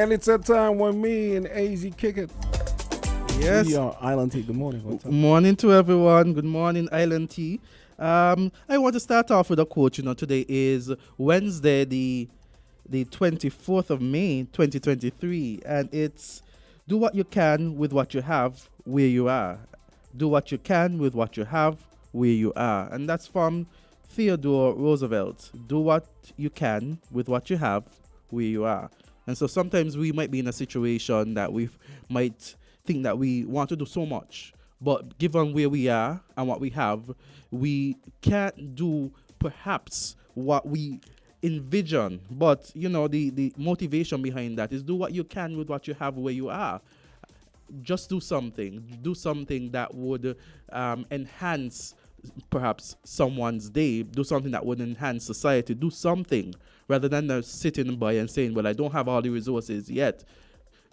And it's that time when me and AZ kick it. Yes. We are Island Tea. Good morning. What's up? Morning to everyone. Good morning, Island Tea. I want to start off with a quote. Today is Wednesday, the 24th of May, 2023. And it's, do what you can with what you have where you are. Do what you can with what you have where you are. And that's from Theodore Roosevelt. Do what you can with what you have where you are. And so sometimes we might be in a situation that we might think that we want to do so much, but given where we are and what we have, we can't do perhaps what we envision. But the motivation behind that is do what you can with what you have where you are. Just do something that would enhance perhaps someone's day. Do something that would enhance society. Do something rather than sitting by and saying, well, I don't have all the resources yet.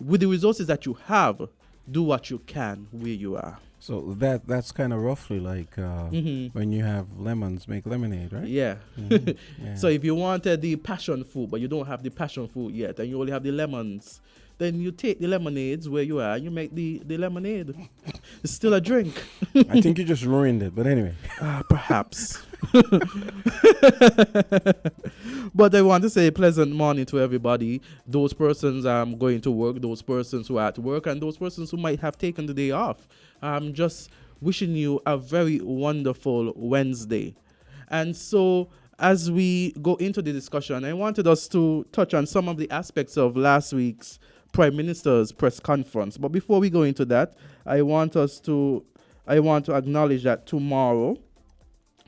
With the resources that you have, do what you can where you are. So that's kind of roughly like when you have lemons, make lemonade, right? Yeah. Yeah. So if you wanted the passion fruit, but you don't have the passion fruit yet, and you only have the lemons, then you take the lemonades where you are and you make the lemonade. It's still a drink. I think you just ruined it, but anyway. Perhaps. But I want to say pleasant morning to everybody. Those persons going to work, those persons who are at work, and those persons who might have taken the day off. I'm just wishing you a very wonderful Wednesday. And so as we go into the discussion, I wanted us to touch on some of the aspects of last week's Prime Minister's press conference. But before we go into that, I want to acknowledge that tomorrow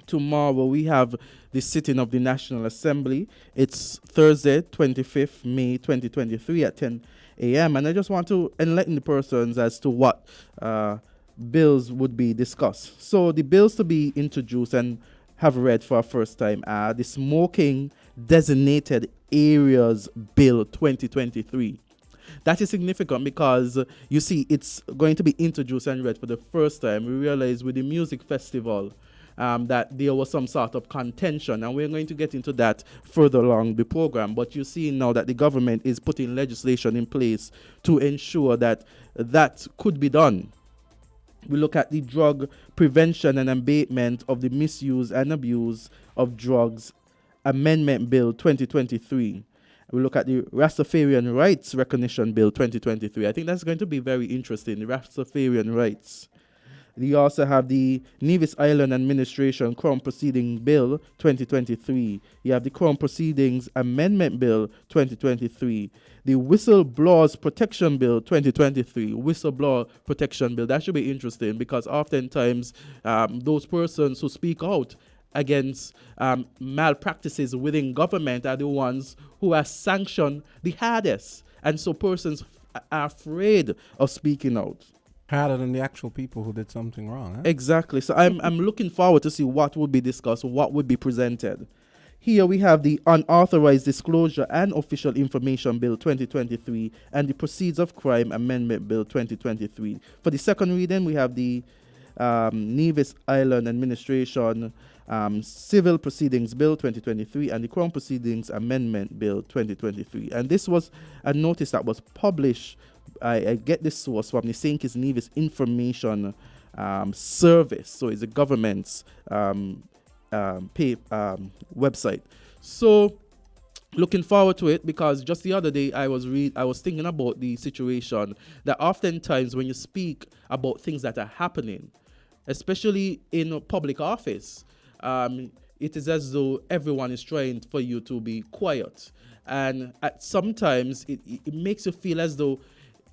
we have the sitting of the National Assembly. It's Thursday, 25th May 2023 at 10 a.m. And I just want to enlighten the persons as to what bills would be discussed. So the bills to be introduced and have read for a first time are the Smoking Designated Areas Bill 2023. That is significant because, you see, it's going to be introduced and read for the first time. We realize with the music festival that there was some sort of contention, and we're going to get into that further along the program. But you see now that the government is putting legislation in place to ensure that that could be done. We look at the Drug Prevention and Abatement of the Misuse and Abuse of Drugs Amendment Bill 2023. We look at the Rastafarian Rights Recognition Bill 2023. I think that's going to be very interesting, the Rastafarian rights. We also have the Nevis Island Administration Crown Proceeding Bill 2023. You have the Crown Proceedings Amendment Bill 2023. The Whistleblowers Protection Bill 2023. Whistleblower Protection Bill. That should be interesting because oftentimes those persons who speak out against malpractices within government are the ones who are sanctioned the hardest. And so persons are afraid of speaking out. Harder than the actual people who did something wrong. Huh? Exactly. So I'm looking forward to see what would be discussed, what would be presented. Here we have the Unauthorized Disclosure and Official Information Bill 2023 and the Proceeds of Crime Amendment Bill 2023. For the second reading, we have the Nevis Island Administration Civil Proceedings Bill 2023 and the Crown Proceedings Amendment Bill 2023. And this was a notice that was published. I get this source from the St. Kitts Nevis Information Service. So it's a government's website. So looking forward to it because just the other day I was thinking about the situation that oftentimes when you speak about things that are happening, especially in a public office, it is as though everyone is trying for you to be quiet. And sometimes it makes you feel as though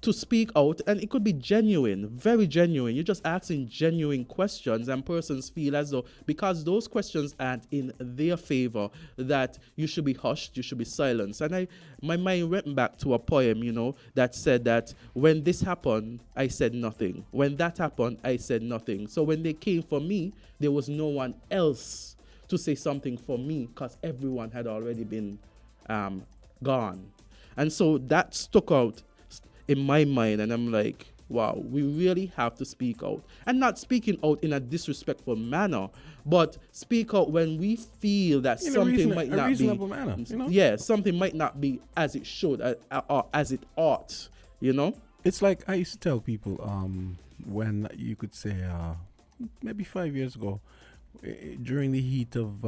to speak out, and it could be genuine, very genuine. You're just asking genuine questions, and persons feel as though because those questions aren't in their favor, that you should be hushed, you should be silenced. And my mind went back to a poem, that said that when this happened, I said nothing. When that happened, I said nothing. So when they came for me, there was no one else to say something for me because everyone had already been gone. And so that stuck out in my mind, and I'm like, wow, we really have to speak out. And not speaking out in a disrespectful manner, but speak out when we feel that In something might a not reasonable be, manner, you know? yeah, something might not be as it should, or as it ought, you know? It's like I used to tell people, when you could say, maybe 5 years ago, during the heat of,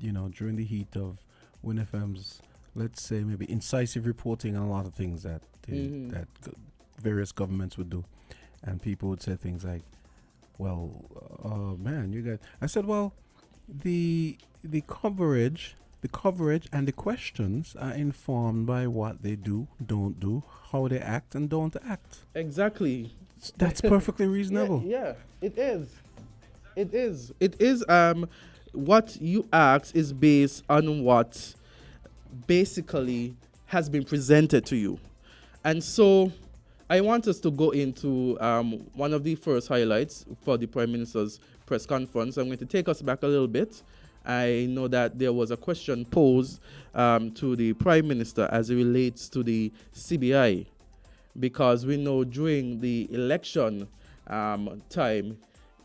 during the heat of WinFM's, let's say maybe incisive reporting on a lot of things that various governments would do, and people would say things like, "Well, man, you guys." I said, "Well, the coverage." The coverage and the questions are informed by what they do, don't do, how they act, and don't act. Exactly. That's perfectly reasonable. Yeah, it is. It is. It is. What you ask is based on what basically has been presented to you, and so I want us to go into one of the first highlights for the Prime Minister's press conference. I'm going to take us back a little bit. I know that there was a question posed to the Prime Minister as it relates to the CBI, because we know during the election time,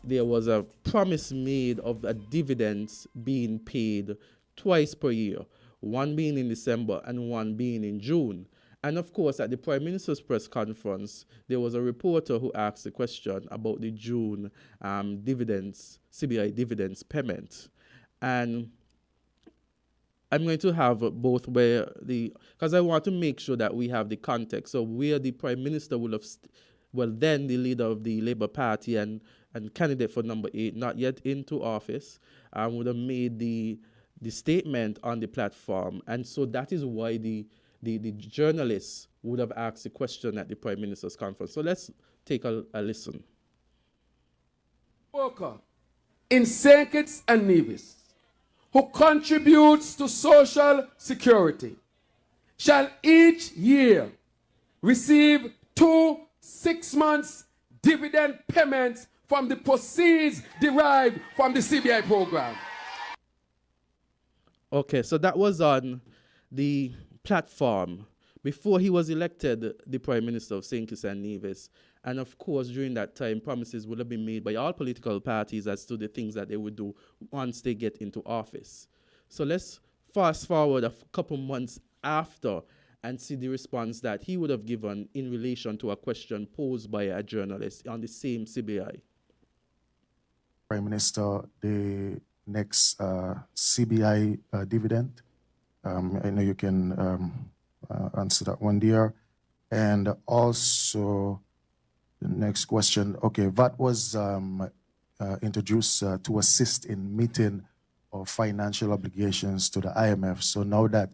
there was a promise made of a dividends being paid twice per year, one being in December and one being in June. And of course, at the Prime Minister's press conference, there was a reporter who asked the question about the June dividends, CBI dividends payment. And I'm going to have both where because I want to make sure that we have the context. So where the Prime Minister will have, then the leader of the Labour Party and candidate for number 8, not yet into office, would have made the statement on the platform. And so that is why the journalists would have asked the question at the Prime Minister's conference. So let's take a listen. Worker in St. Kitts and Nevis who contributes to social security shall each year receive 2 6-month dividend payments from the proceeds derived from the CBI program. Okay, so that was on the platform before he was elected the Prime Minister of St. Kitts and Nevis. And of course, during that time, promises would have been made by all political parties as to the things that they would do once they get into office. So let's fast forward a couple months after and see the response that he would have given in relation to a question posed by a journalist on the same CBI. Prime Minister, the next CBI dividend, I know you can answer that one there. And also, the next question, okay, VAT was introduced to assist in meeting of financial obligations to the IMF. So now that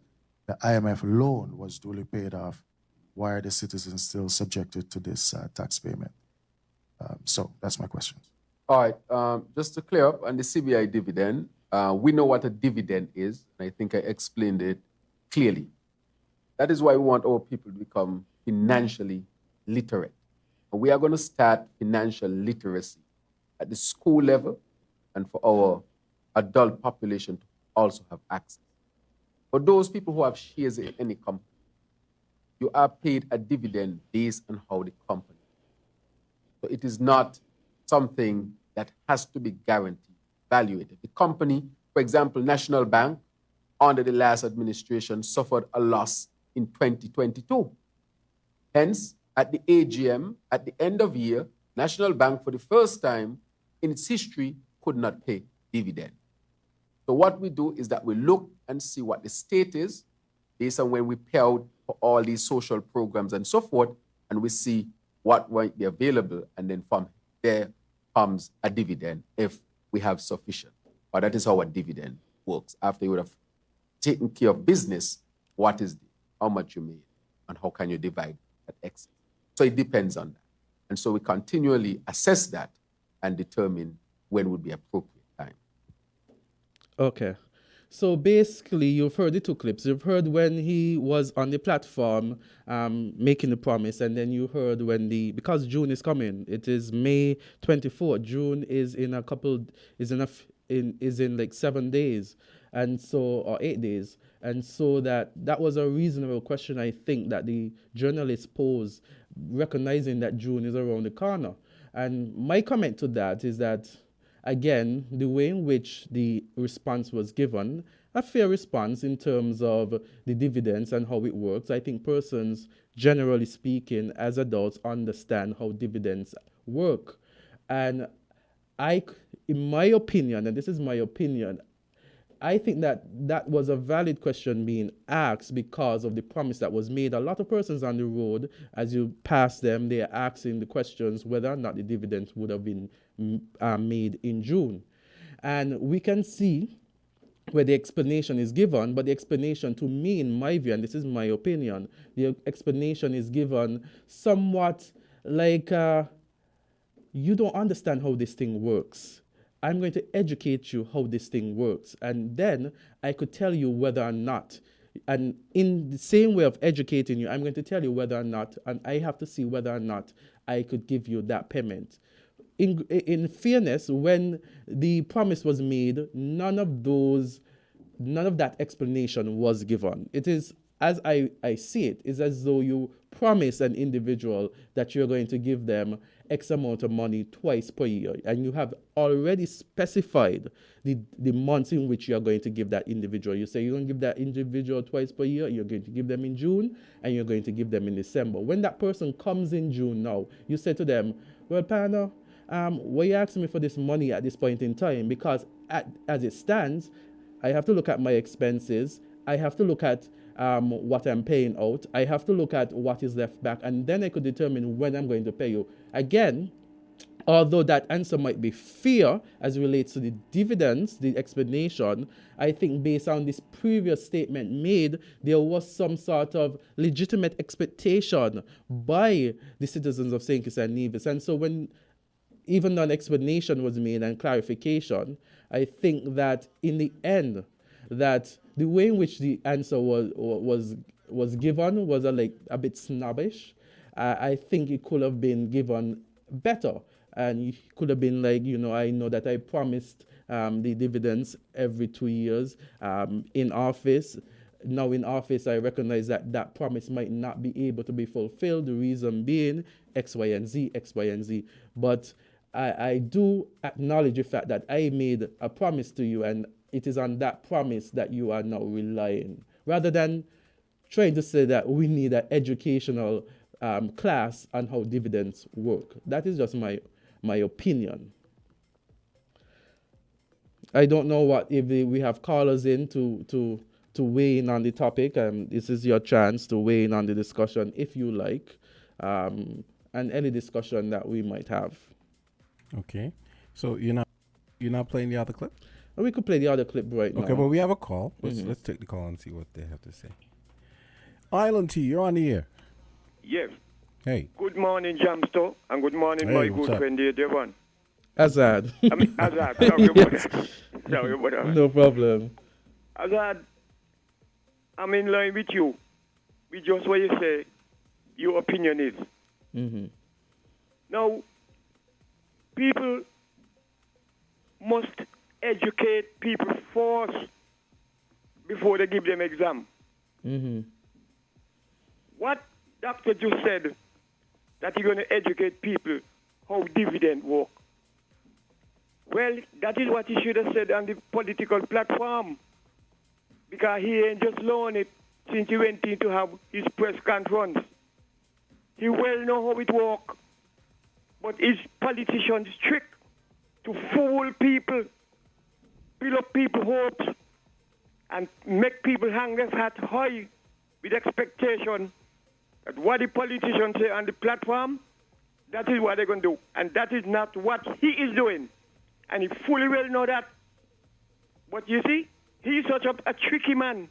the IMF loan was duly paid off, why are the citizens still subjected to this tax payment? So that's my question. All right, just to clear up on the CBI dividend, we know what a dividend is, and I think I explained it clearly. That is why we want our people to become financially literate. And we are going to start financial literacy at the school level and for our adult population to also have access. For those people who have shares in any company, you are paid a dividend based on how the company. So it is not something that has to be guaranteed, evaluated. The company, for example, National Bank, under the last administration, suffered a loss in 2022. Hence, at the AGM, at the end of year, National Bank, for the first time in its history, could not pay dividend. So what we do is that we look and see what the state is, based on when we pay out for all these social programs and so forth, and we see what might be available, and then from there comes a dividend if we have sufficient. But that is how a dividend works. After you would have taken care of business, what is how much you made, and how can you divide that excess? So it depends on that. And so we continually assess that and determine when would be appropriate time. Okay. So basically, you've heard the two clips. You've heard when he was on the platform making the promise, and then you heard when because June is coming. It is May 24th. June is in like 7 days, and so, or 8 days. And so that was a reasonable question, I think, that the journalist posed, recognizing that June is around the corner. And my comment to that is that, again, the way in which the response was given, a fair response in terms of the dividends and how it works. I think persons, generally speaking, as adults, understand how dividends work. And in my opinion, and this is my opinion, I think that was a valid question being asked because of the promise that was made. A lot of persons on the road, as you pass them, they are asking the questions whether or not the dividends would have been made in June. And we can see where the explanation is given, but the explanation, to me, in my view, and this is my opinion, the explanation is given somewhat like you don't understand how this thing works. I'm going to educate you how this thing works. And then I could tell you whether or not, and in the same way of educating you, I'm going to tell you whether or not, and I have to see whether or not I could give you that payment. In fairness, when the promise was made, none of that explanation was given. It is, as I see it, is as though you promise an individual that you're going to give them X amount of money twice per year, and you have already specified the months in which you are going to give that individual. You say you're going to give that individual twice per year, you're going to give them in June, and you're going to give them in December. When that person comes in June now, you say to them, well, partner, why are you asking me for this money at this point in time? Because as it stands, I have to look at my expenses, I have to look at what I'm paying out, I have to look at what is left back, and then I could determine when I'm going to pay you. Again, although that answer might be fair as it relates to the dividends, the explanation, I think based on this previous statement made, there was some sort of legitimate expectation by the citizens of St. Kitts and Nevis. And so when even though an explanation was made and clarification, I think that in the end, that the way in which the answer was given was a bit snobbish. I think it could have been given better, and it could have been like, I know that I promised the dividends every 2 years in office. Now in office, I recognize that that promise might not be able to be fulfilled. The reason being X, Y, and Z, X, Y, and Z. But I do acknowledge the fact that I made a promise to you, and it is on that promise that you are now relying, rather than trying to say that we need an educational class on how dividends work. That is just my opinion. I don't know if we have callers in to weigh in on the topic, and this is your chance to weigh in on the discussion if you like, and any discussion that we might have. Okay, so you're not playing the other clip? We could play the other clip right now. Okay, well, we have a call. Let's take the call and see what they have to say. Island T, you're on the air. Yes. Hey. Good morning, Jamsto, and good morning, my good friend here, Devon. Azard. Azard. Sorry about that. Sorry about that. No problem. Azard, I'm in line with you. With just what you say, your opinion is. Mm-hmm. Now, people must educate people first before they give them exam. Mm-hmm. What doctor just said that you're going to educate people how dividend work. Well, that is what he should have said on the political platform, because he ain't just learned it since he went in to have his press conference. He well know how it works, but his politicians trick to fool people, build up people's hopes, and make people hang their hat high with expectation that what the politicians say on the platform, that is what they're going to do. And that is not what he is doing. And he fully well know that. But you see, he's such a tricky man.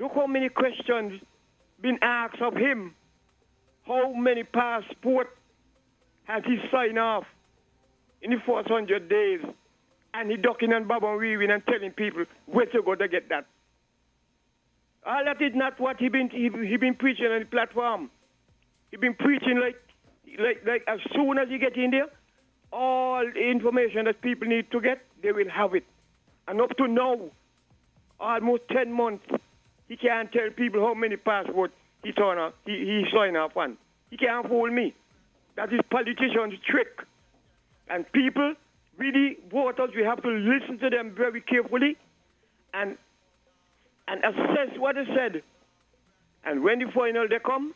Look how many questions been asked of him. How many passports has he signed off in the first 100 days? And he ducking and bobbing, weaving and telling people where to go to get that. All that is not what he been preaching on the platform. He been preaching like as soon as you get in there, all the information that people need to get, they will have it. And up to now, almost 10 months. He can't tell people how many passports he signed off on. He can't fool me. That is politicians' trick. And people, really, voters, we have to listen to them very carefully and assess what they said. And when the final they come,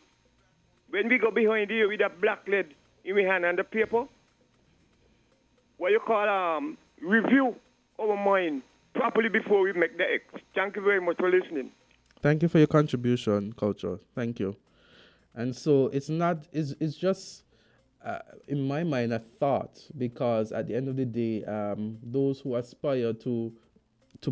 when we go behind here with that black lead in my hand and the paper, what you call review our mind properly before we make the X. Thank you very much for listening. Thank you for your contribution, Culture. Thank you. And so it's just, in my mind, a thought, because at the end of the day, those who aspire to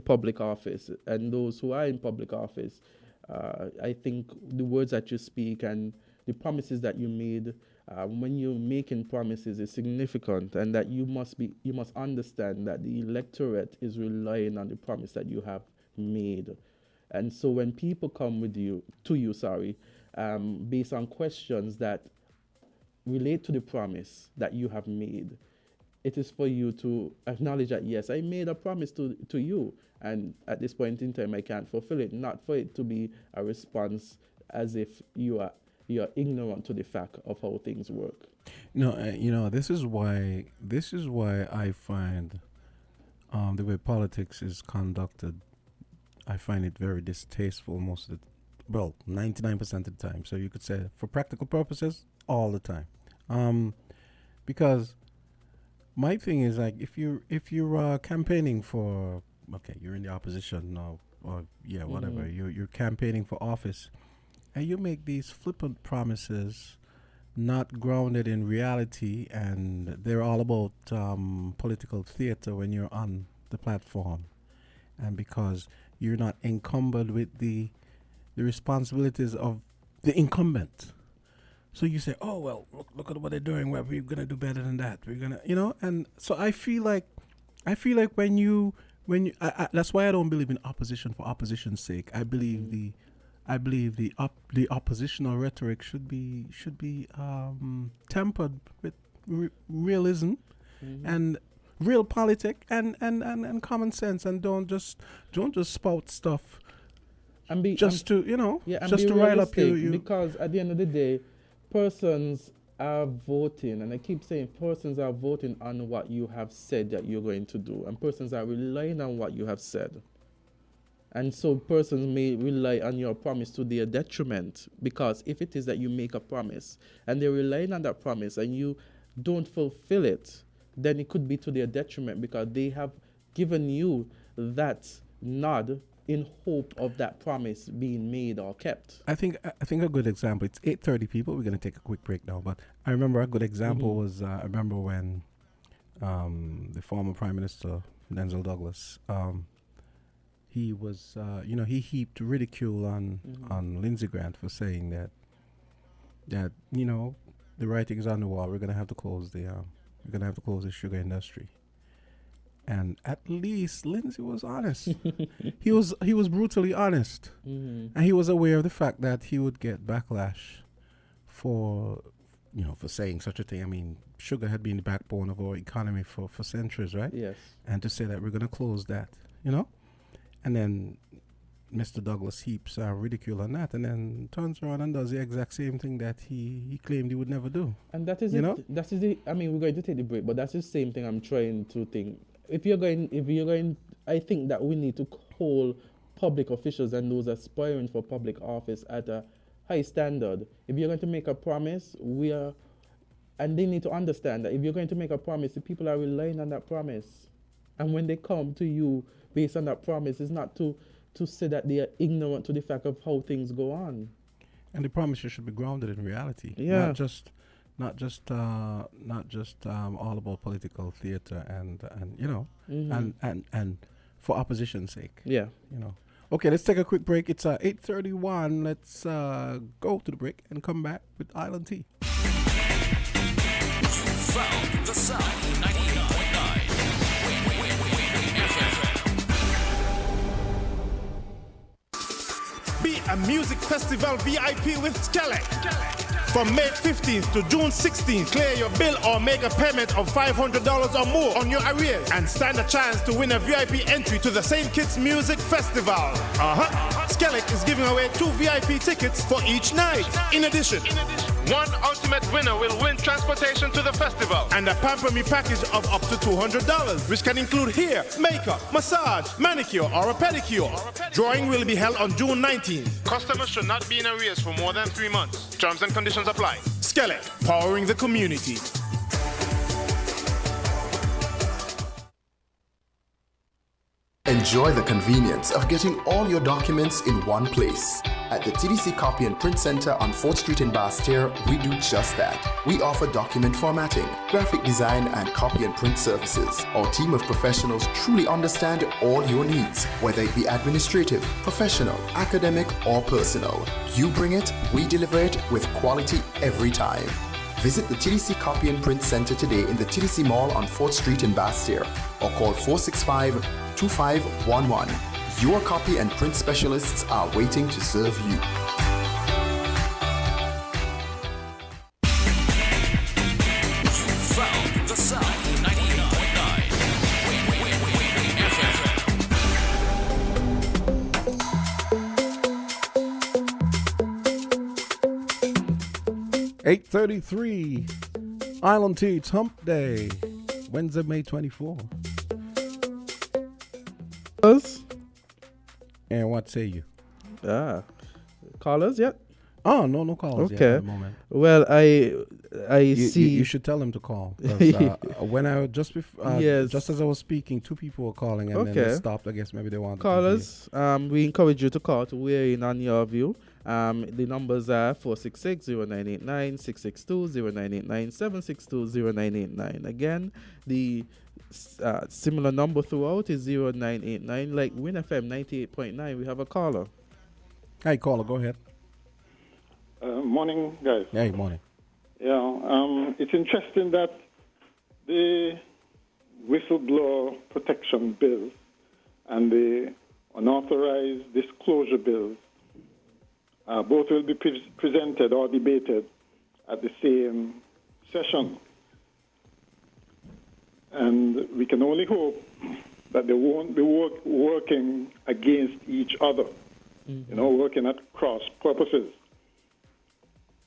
public office and those who are in public office, I think the words that you speak and the promises that you made, when you're making promises, is significant, and that you must understand that the electorate is relying on the promise that you have made. And so when people come to you, based on questions that relate to the promise that you have made, it is for you to acknowledge that, yes, I made a promise to you, and at this point in time I can't fulfill it, not for it to be a response as if you are ignorant to the fact of how things work. No, this is why I find the way politics is conducted, I find it very distasteful 99% of the time. So you could say for practical purposes, all the time. Because my thing is, like, if you're campaigning for, okay, you're in the opposition or whatever, you're campaigning for office, and you make these flippant promises not grounded in reality, and they're all about political theater when you're on the platform, and because you're not encumbered with the responsibilities of the incumbent. So you say, oh, well, look at what they're doing. Well, we're going to do better than that. We're going to, and so I feel like when you that's why I don't believe in opposition for opposition's sake. I believe the oppositional rhetoric should be tempered with realism and real politic and common sense, and don't just spout stuff and be to rile up you. Because at the end of the day, persons are voting, and I keep saying persons are voting on what you have said that you're going to do, and persons are relying on what you have said. And so persons may rely on your promise to their detriment, because if it is that you make a promise and they're relying on that promise and you don't fulfill it, then it could be to their detriment, because they have given you that nod in hope of that promise being made or kept. I think a good example, it's 8:30 people, we're going to take a quick break now, but I remember a good example was, I remember when the former Prime Minister, Denzel Douglas, he was, he heaped ridicule on Lindsey Grant for saying that the writing's on the wall. We're gonna have to close the sugar industry. And at least Lindsey was honest. He was brutally honest, and he was aware of the fact that he would get backlash for saying such a thing. I mean, sugar had been the backbone of our economy for centuries, right? Yes. And to say that we're gonna close that, and then Mr. Douglas heaps ridicule on that, and then turns around and does the exact same thing that he claimed he would never do. And that is I mean, we're going to take the break, but that's the same thing I'm trying to think. If you're going, I think that we need to hold public officials and those aspiring for public office at a high standard. If you're going to make a promise, and they need to understand that if you're going to make a promise, the people are relying on that promise. And when they come to you based on that promise, it's not to say that they are ignorant to the fact of how things go on. And the promises should be grounded in reality. Yeah. Not just all about political theater and for opposition's sake. Yeah. Okay, let's take a quick break. It's 8:31. Let's go to the break and come back with Island Tea. Found the sound 99.9 FM. Be a music festival VIP with Skelly. From May 15th to June 16th, clear your bill or make a payment of $500 or more on your arrears and stand a chance to win a VIP entry to the St. Kitts Music Festival. Skellick is giving away 2 VIP tickets for each night. In addition, one ultimate winner will win transportation to the festival and a Pamper Me package of up to $200, which can include hair, makeup, massage, manicure, or a pedicure. Drawing will be held on June 19th. Customers should not be in arrears for more than 3 months. Terms and conditions apply. Skellick, powering the community. Enjoy the convenience of getting all your documents in one place. At the TDC Copy and Print Center on 4th Street in Basse-Terre, we do just that. We offer document formatting, graphic design, and copy and print services. Our team of professionals truly understand all your needs, whether it be administrative, professional, academic, or personal. You bring it, we deliver it with quality every time. Visit the TDC Copy and Print Center today in the TDC Mall on 4th Street in Basse-Terre or call 465-2511. Your copy and print specialists are waiting to serve you. Found the sound 98.9. FM. 8:33, Island Teats Hump Day, Wednesday, May 24. And what say you? Callers yet? Oh, no callers yet at the moment. Well, I see. You should tell them to call. 'Cause, when I just just as I was speaking, 2 people were calling and then they stopped. I guess maybe they wanted callers. We encourage you to call to weigh in on your view. The numbers are 466-0989, 662-0989, 762-0989. Again, the similar number throughout is 0989. Like Win FM 98.9, we have a caller. Hey, caller, go ahead. Morning, guys. Hey, morning. Yeah, it's interesting that the whistleblower protection bill and the unauthorized disclosure bills both will be presented or debated at the same session. And we can only hope that they won't be working against each other, working at cross purposes.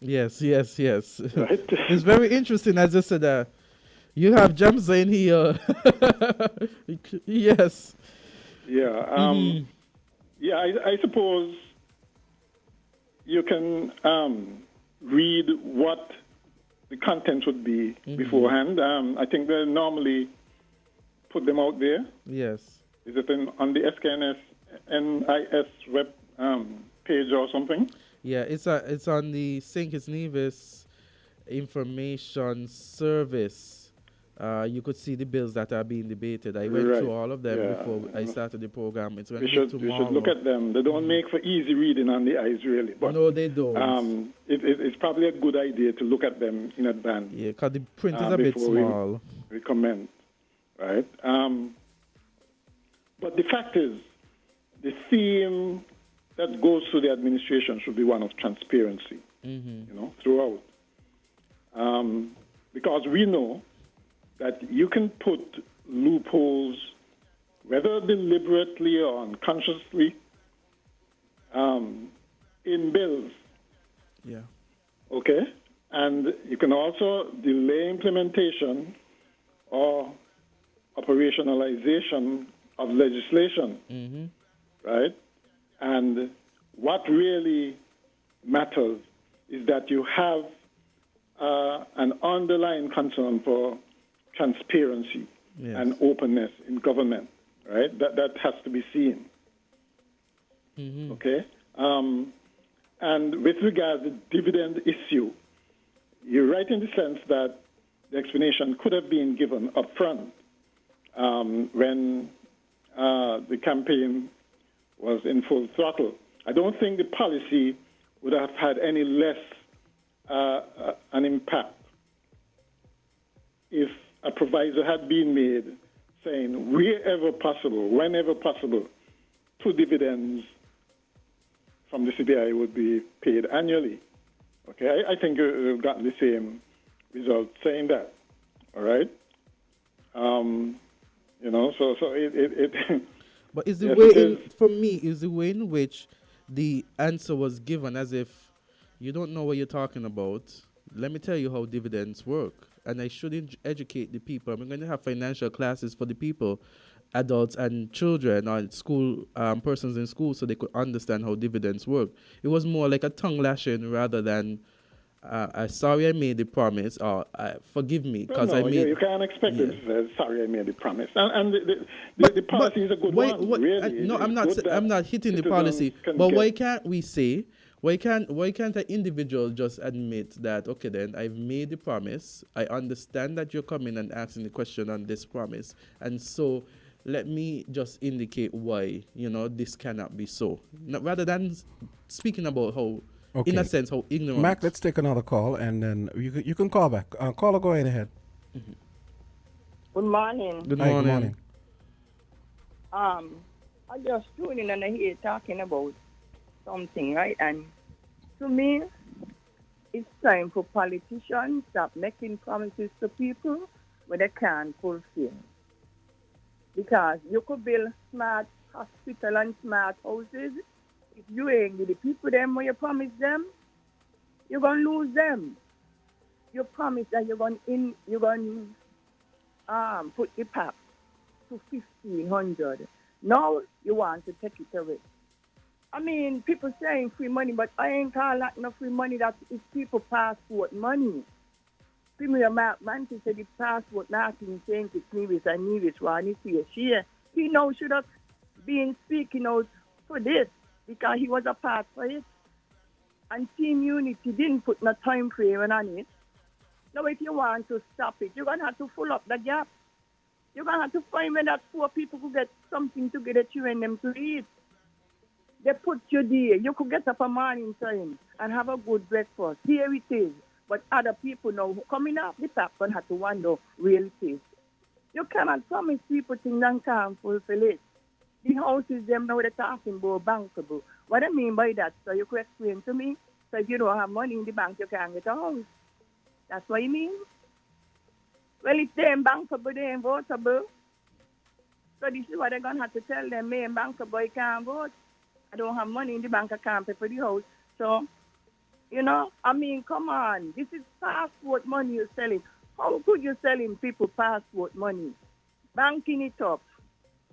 Yes. Right? It's very interesting, as I said, you have gems in here. Yes. Yeah. I suppose you can read what the content would be beforehand. I think they normally put them out there. Yes. Is it on the NIS web page or something? Yeah, it's on the St. Kitts Nevis Information Service. You could see the bills that are being debated. I went through all of them before I started the program. It's going to be tomorrow. We should look at them. They don't make for easy reading on the eyes, really. But, no, they don't. It's probably a good idea to look at them in advance. Yeah, because the print is a bit small. We comment, right? But the fact is, the theme that goes through the administration should be one of transparency, throughout. Because we know that you can put loopholes, whether deliberately or unconsciously, in bills. Yeah. Okay? And you can also delay implementation or operationalization of legislation, right? And what really matters is that you have an underlying concern for transparency and openness in government, right? That has to be seen. Okay? And with regard to the dividend issue, you're right in the sense that the explanation could have been given up front when the campaign was in full throttle. I don't think the policy would have had any less an impact if a proviso had been made saying wherever possible, whenever possible, 2 dividends from the CBI would be paid annually. Okay, I think you've gotten the same result saying that. All right. So it But is the yes, way it in, is. for me, is the way in which the answer was given as if you don't know what you're talking about. Let me tell you how dividends work. And I should educate the people. I'm going to have financial classes for the people, adults and children or school persons in school, so they could understand how dividends work. It was more like a tongue lashing rather than sorry I made the promise, or forgive me Well, because I no, you made. can't expect Yeah. this. Sorry, I made the promise. And the But policy is a good why, one, what, really. no, It's I'm not. good that I'm not hitting the citizens policy. can But get- why can't we say? Why can't an individual just admit that? Okay, then I've made the promise. I understand that you're coming and asking the question on this promise, and so let me just indicate why this cannot be so. Rather than speaking about how, in a Okay. sense, how ignorant. Mac, let's take another call, and then you can call back. Caller, go ahead. Good morning. Good Hi, morning. good morning. I just tuned in and I hear talking about something, right? And to me, it's time for politicians to stop making promises to people where they can't fulfill. Because you could build smart hospital and smart houses. If you ain't give the people them what you promise them, you're gonna lose them. You promise that you're gonna put the PAP to 1,500. Now you want to take it away. I mean, people saying free money, but I ain't call that no free money. That is people passport money. Premier Mantis said the passport nothing change to Nevis and Nevis Ronnie share. He now should have been speaking out for this because he was a part for it. And Team Unity didn't put no time frame on it. Now if you want to stop it, you're going to have to fill up the gap. You're going to have to find where that poor people could get something to get the children them to eat. They put you there. You could get up a morning time and have a good breakfast. Here it is. But other people now coming off the top and have to wonder where it is. You cannot promise people things and can't fulfill it. The houses them now they're talking about bankable. What I mean by that, so you could explain to me. So if you don't have money in the bank, you can't get a house. That's what you mean? Well, if they ain't bankable, they ain't votable. So this is what they're going to have to tell them. Me ain't bankable, you can't vote. I don't have money in the bank, I can't pay for the house. So, I mean, come on. This is passport money you're selling. How could you selling people passport money? Banking it up.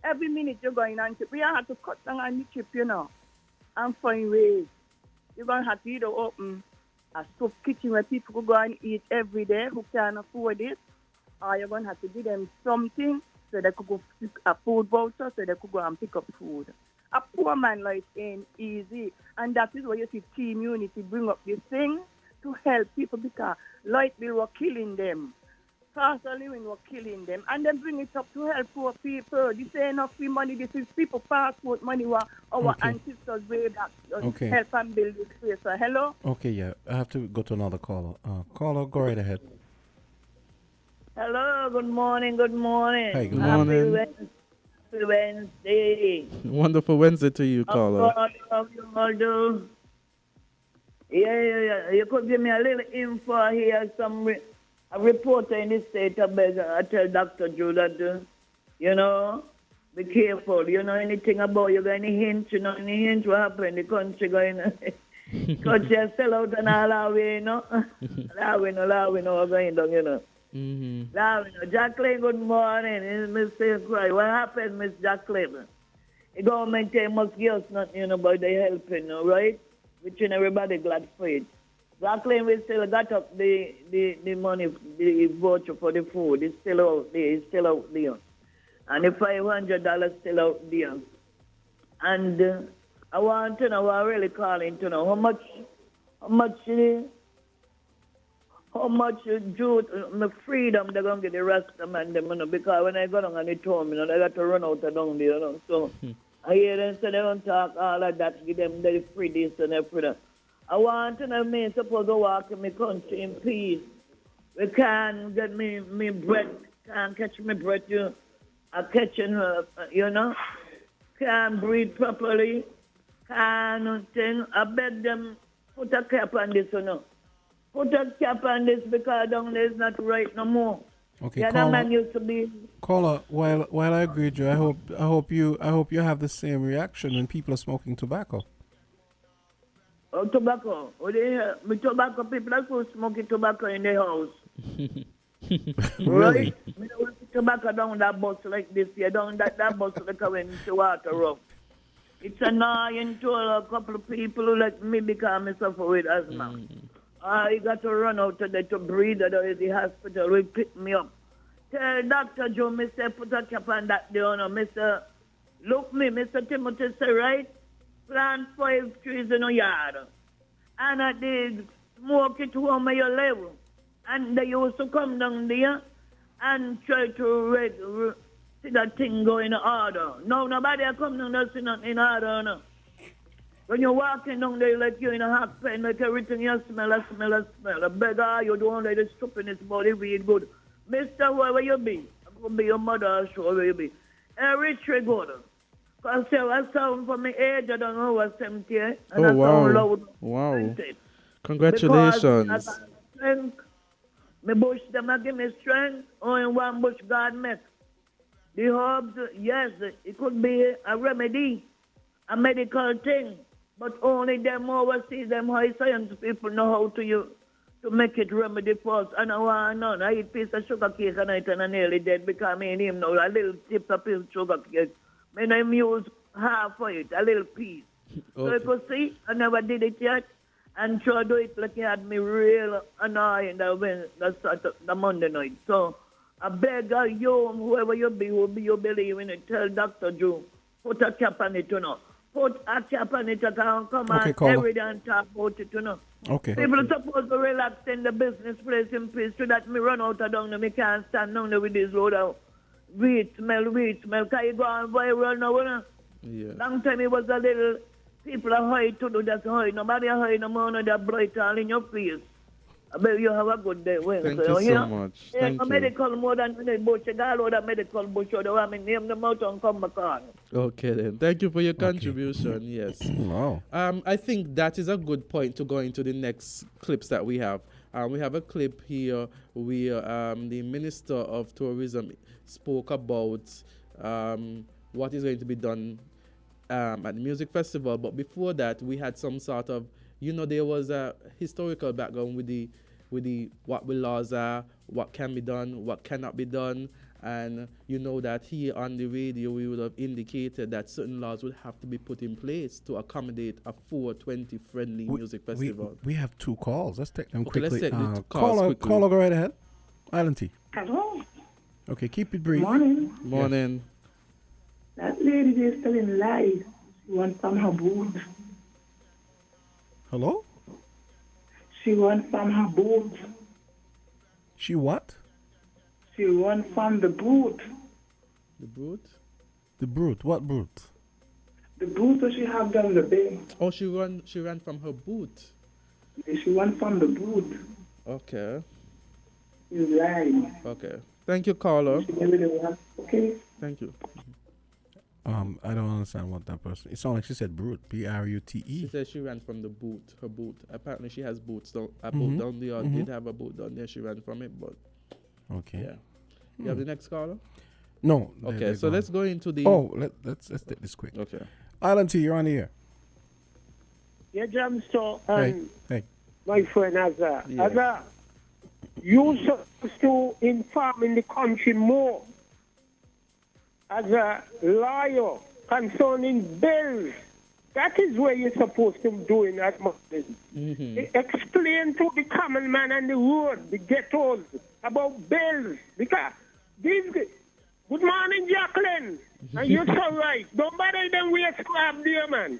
Every minute you're going on trip. We have to cut down on the trip, and find ways. You're going to have to either open a soup kitchen where people could go and eat every day who can't afford it, or you're going to have to give them something so they could go pick a food voucher so they could go and pick up food. A poor man life ain't easy. And that is why you see Team Unity bring up this thing to help people because light bill were killing them. Cost of living were killing them. And then bring it up to help poor people. This ain't enough free money. This is people passport money were our ancestors way back help and build this place. So hello? Okay, yeah. I have to go to another caller. Caller, go right ahead. Hello, good morning, good morning. Hey, good morning. Happy Wednesday. Wonderful Wednesday to you, caller. How you all do? Yeah. You could give me a little info here. A reporter in the state of Bezza, I tell Dr. Drew that, be careful. Anything about you, got any hint, any hint what happened in the country going country sell out and all our way, Lawin, going down, Lawin, Jacqueline, good morning. Mr. Cry. What happened, Miss Jacqueline? The government must give us nothing, but they helping, right? Which everybody glad for it. Jacqueline, we still got up the money, the voucher for the food. It's still out there. And the $500 still out there. And I want to know, I'm really calling to know how much my freedom they're going to get the rest of them, because when I go down and they told me, they got to run out of down there, So I hear them say they don't talk all of that, give them the free this and everything. I want to know me supposed to walk in my country in peace. We can't get me breath, can't catch me breath, I catching her, can't breathe properly, can't nothing. I beg them put a cap on this, put a cap on this because down there is not right no more. Okay, The other man used to be. caller. While I agree with you, I hope you have the same reaction when people are smoking tobacco. Oh, tobacco. Oh, me tobacco people are so smoking tobacco in the house. Really? Right? Me don't want tobacco down that bus like this here, down that bus like when the water up. It's annoying to a couple of people who like me because I suffer with asthma. I got to run out today to breathe at the hospital. Will pick me up. Tell Dr. Joe, Mr. Put a cap on that there, no, Mr. Look me, Mr. Timothy say, right? Plant 5 trees in a yard. And I did smoke it home at your level. And they used to come down there and try to see that thing go in order. No, nobody come down there see nothing in order, no. When you're walking down there like you're in a hot pen, like everything you smell. A beggar, you don't like the stupidness about it, weed good. Mister, wherever you be, I'm going to be your mother, sure where you be. Rich good. Because I sound from my age, I don't know what 70, and I sound loud. Wow. Congratulations. Because I got strength. Me bush them, I give me strength. Only one bush God make. The herbs, yes, it could be a remedy, a medical thing. But only them overseas, them high science people know how to make it remedy first. And I want none. I eat piece of sugar cake and I'm nearly dead because I mean him know a little tip of piece of sugar cake. I use half of it, a little piece. So you could see, I never did it yet. And try to do it like he had me real annoying the Monday night. So I beg you, whoever you be, you believe in it, tell Dr. Drew, put a cap on it, you know. Put a cap on it, and come on every day and talk about it, you know. Okay. People are supposed to relax in the business place in peace so that me run out of down there, me can't stand down there with this load of weed smell. Can you go on viral now, you know? Yeah. Long time it was a little, people are high to do that high. Nobody are high no more, no, they're bright all in your face. I bet you have a good day. Thank you so much. Thank you. Medical more than the bush. You got all that medical bush. You know, I mean, name them out and come back on. Okay then. Thank you for your contribution. Yes. Wow. I think that is a good point to go into the next clips that we have. We have a clip here where the Minister of Tourism spoke about what is going to be done at the music festival. But before that, we had some sort of, there was a historical background with the what the laws are, what can be done, what cannot be done. And you know that here on the radio we would have indicated that certain laws would have to be put in place to accommodate a 420 friendly music festival. We have 2 calls. Let's take them Okay, quickly. let's take the calls quickly. Caller, go right ahead. Island T. Hello. Okay, keep it brief. Morning. That lady is telling lies. She wants from her boot. Hello? She wants from her boot. She what? She wants from the boot. The boot? The brute. What brute? The boot that she have down the bay. Oh, she ran from her boot. She wants from the boot. Okay. She's lying. Okay. Thank you, caller. Okay. Thank you. I don't understand what that person. It sounded like she said brute. Brute. She said she ran from the boot. Her boot. Apparently, she has boots. Boat down there. Did have a boot down there. She ran from it, but. Okay. Yeah. You have the next caller? No. Okay, so let's go into the. Oh, let's take this quick. Okay. Island T, you're on the air. Yeah, Jam, so, Hey. my friend Azard. Yeah. Azard, you supposed to inform in the country more as a lawyer concerning bills. That is where you're supposed to do in that moment. Explain to the common man on the road, the ghettos, about bills. Because these... Good morning, Jacqueline. And you're so right. Don't bother them with a scrap there, man.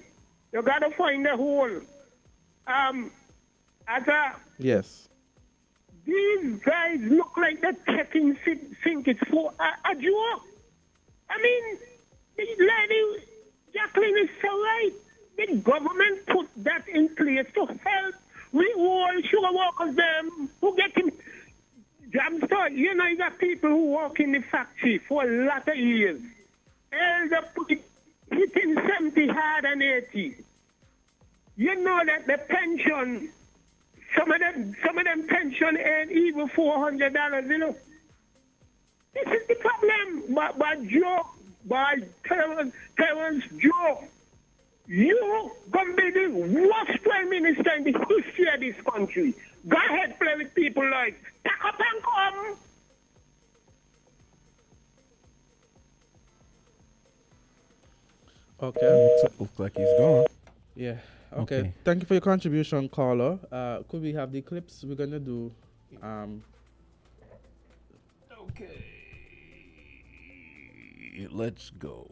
You got to find a hole. Yes. These guys look like they're checking think it's for a joke. I mean, the lady, Jacqueline is so right. The government put that in place to help we all sugar workers them who get him. I'm sorry, you got people who work in the factory for a lot of years. Elder hitting 70 hard and 80. You know that the pension Some of them pension ain't even $400, you know. This is the problem. By Joe, by Terrence Joe, you gonna be the worst prime minister in the history of this country. Go ahead, play with people like pack up and come. Okay. Looks like he's gone. Yeah. Okay. Thank you for your contribution, caller. Could we have the clips we're gonna do? Okay. Let's go.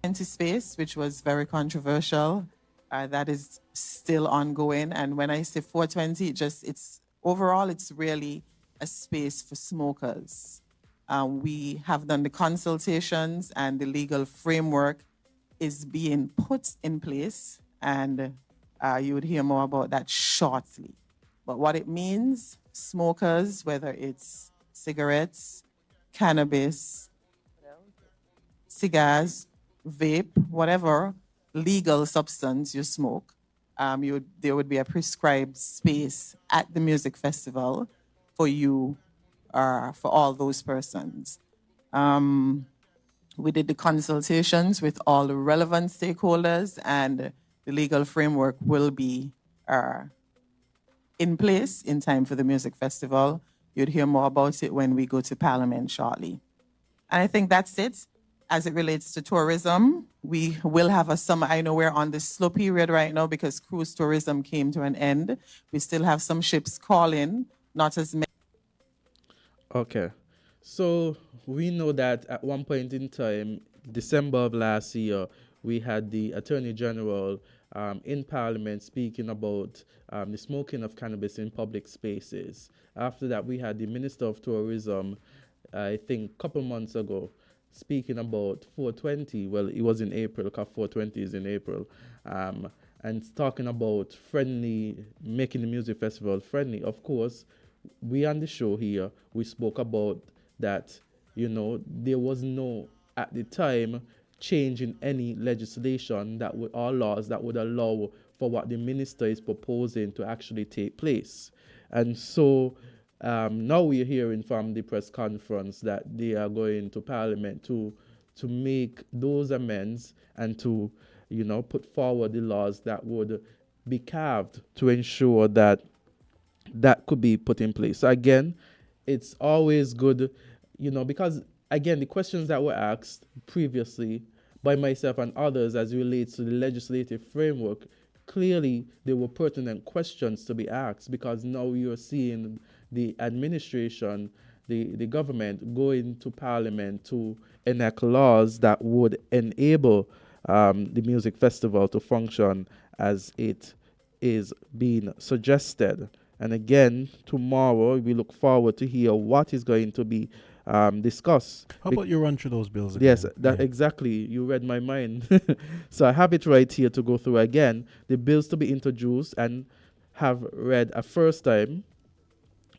Into space, which was very controversial. That is still ongoing. And when I say 420, it's overall, it's really a space for smokers. We have done the consultations and the legal framework is being put in place. And you would hear more about that shortly. But what it means, smokers, whether it's cigarettes, cannabis, cigars, vape, whatever legal substance you smoke, there would be a prescribed space at the music festival for you, for all those persons. We did the consultations with all the relevant stakeholders, and the legal framework will be in place in time for the music festival. You'd hear more about it when we go to Parliament shortly. And I think that's it. As it relates to tourism, we will have a summer. I know we're on the slow period right now because cruise tourism came to an end. We still have some ships calling, not as many. Okay. So we know that at one point in time, December of last year, we had the Attorney General in Parliament speaking about the smoking of cannabis in public spaces. After that, we had the Minister of Tourism, I think a couple months ago, speaking about 420. Well, it was in April, because 420 is in April. And talking about making the music festival friendly. Of course, we on the show here, we spoke about that, there was no, at the time, change in any legislation or laws that would allow for what the minister is proposing to actually take place. And so now we're hearing from the press conference that they are going to Parliament to make those amends and to, put forward the laws that would be carved to ensure that that could be put in place. So again, it's always good, because again, the questions that were asked previously by myself and others as it relates to the legislative framework, clearly there were pertinent questions to be asked, because now you're seeing the administration, the government going to Parliament to enact laws that would enable the music festival to function as it is being suggested. And again, tomorrow we look forward to hear what is going to be discussed. How about you run through those bills again? Yes, exactly. You read my mind. So I have it right here to go through again. The bills to be introduced and have read a first time.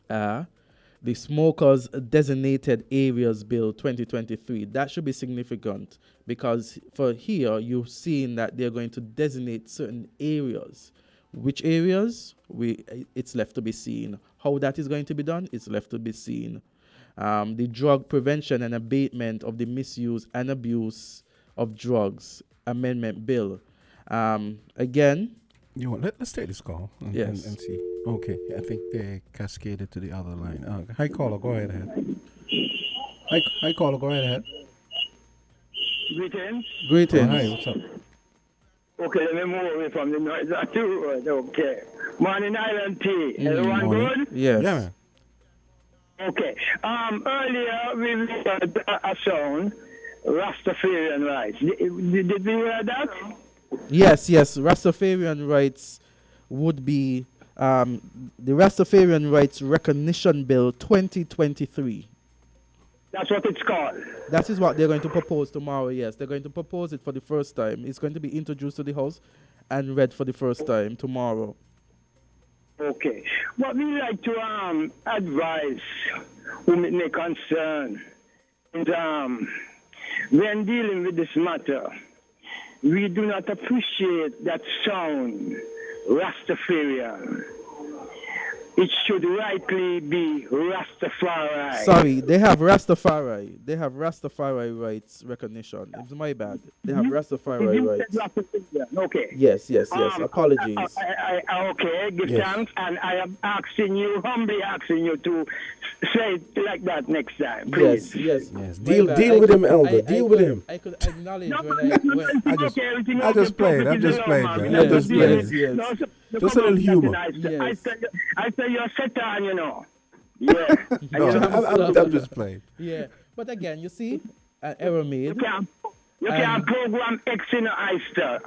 The Smokers Designated Areas Bill 2023. That should be significant, because for here you've seen that they're going to designate certain areas. Which areas? It's left to be seen. How that is going to be done? It's left to be seen. The Drug Prevention and Abatement of the Misuse and Abuse of Drugs Amendment Bill. Again, let's take this call and see. Okay, I think they cascaded to the other line. Hi, caller, go right ahead. Hi, caller, go right ahead. Greetings. Greetings. Hi, what's up? Okay, let me move away from the noise. Okay. Morning Island Tea. Everyone good? Yes. Yeah, man. Okay. Earlier we heard a song, Rastafarian Rights. Did we hear that? Yes. Rastafarian Rights would be the Rastafarian Rights Recognition Bill 2023. That's what it's called. That is what they're going to propose tomorrow, yes. They're going to propose it for the first time. It's going to be introduced to the House and read for the first time tomorrow. Okay. What we like to advise whom it may concern is when dealing with this matter, we do not appreciate that sound, Rastafarian. it should rightly be Rastafari. Sorry, they have Rastafari. They have Rastafari rights recognition. It's my bad. They have Rastafari You rights. said Rastafari. Okay. Yes. Apologies. Okay, give Yes. thanks, and I am humbly asking you to say it like that next time, please. Yes. Deal with him, Elder. Deal with him. I could acknowledge when I just played. I'm just playing, man. I'm just playing. Just a little humor. I say you're Satan, you know. Yeah. No, I'm just playing. Yeah, but again, you see, an error made. You can program X in an Oyster.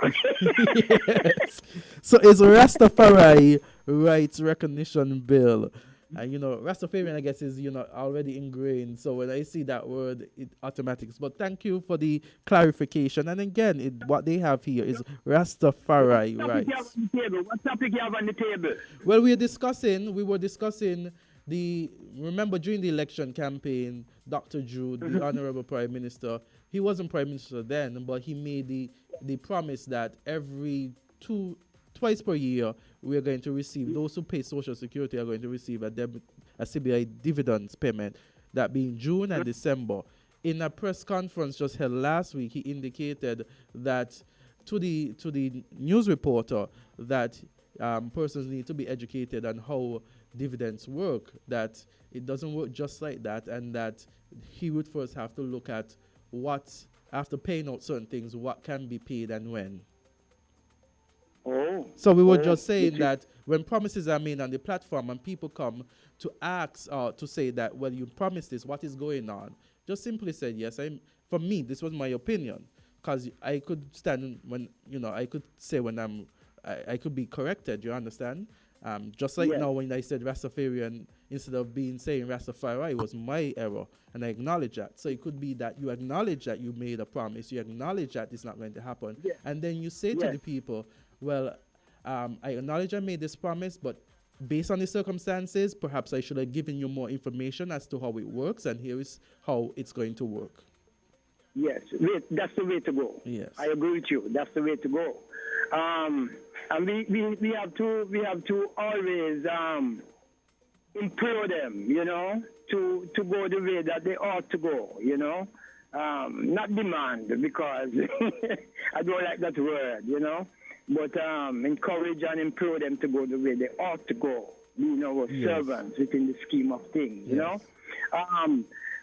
Yes. So it's Rastafari rights recognition bill. And Rastafarian, I guess, is already ingrained. So when I see that word, it automatics. But thank you for the clarification. And again, what they have here is Rastafari rights. What topic you have on the table? Well, we were discussing remember during the election campaign, Dr. Drew, the Honorable Prime Minister, he wasn't Prime Minister then, but he made the promise that twice per year, we are going to receive, those who pay Social Security are going to receive a CBI dividends payment, that being June and December. In a press conference just held last week, he indicated that to the news reporter that persons need to be educated on how dividends work, that it doesn't work just like that, and that he would first have to look at after paying out certain things, what can be paid and when. So we were just saying that when promises are made on the platform and people come to ask or to say that, well, you promised this, what is going on? Just simply say, yes, for me, this was my opinion. Because I could stand when, I could say when I could be corrected, you understand? Just like now when I said Rastafarian, instead of saying Rastafari, it was my error, and I acknowledge that. So it could be that you acknowledge that you made a promise, you acknowledge that it's not going to happen, and then you say to the people, well, I acknowledge I made this promise, but based on the circumstances, perhaps I should have given you more information as to how it works, and here is how it's going to work. Yes, that's the way to go. Yes, I agree with you. That's the way to go. And we have to always implore them, to go the way that they ought to go, not demand, because I don't like that word, but encourage and implore them to go the way they ought to go, being our servants within the scheme of things,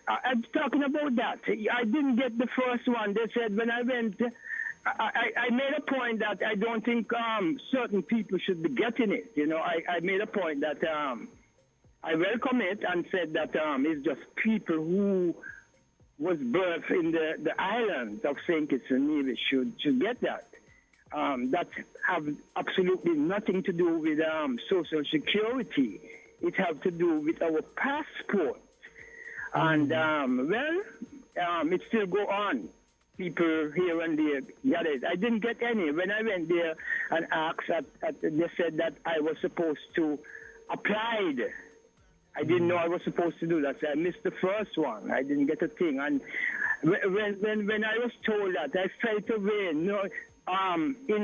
I'm talking about that. I didn't get the first one. They said when I went, I made a point that I don't think certain people should be getting it. I made a point that I welcome it and said that it's just people who was birthed in the islands of St. Kitts and Nevis should get that. That have absolutely nothing to do with Social Security. It have to do with our passport. And, it still go on. People here and there got it. I didn't get any. When I went there and asked, they said that I was supposed to apply. I didn't know I was supposed to do that. So I missed the first one. I didn't get a thing. And when I was told that, I felt away. In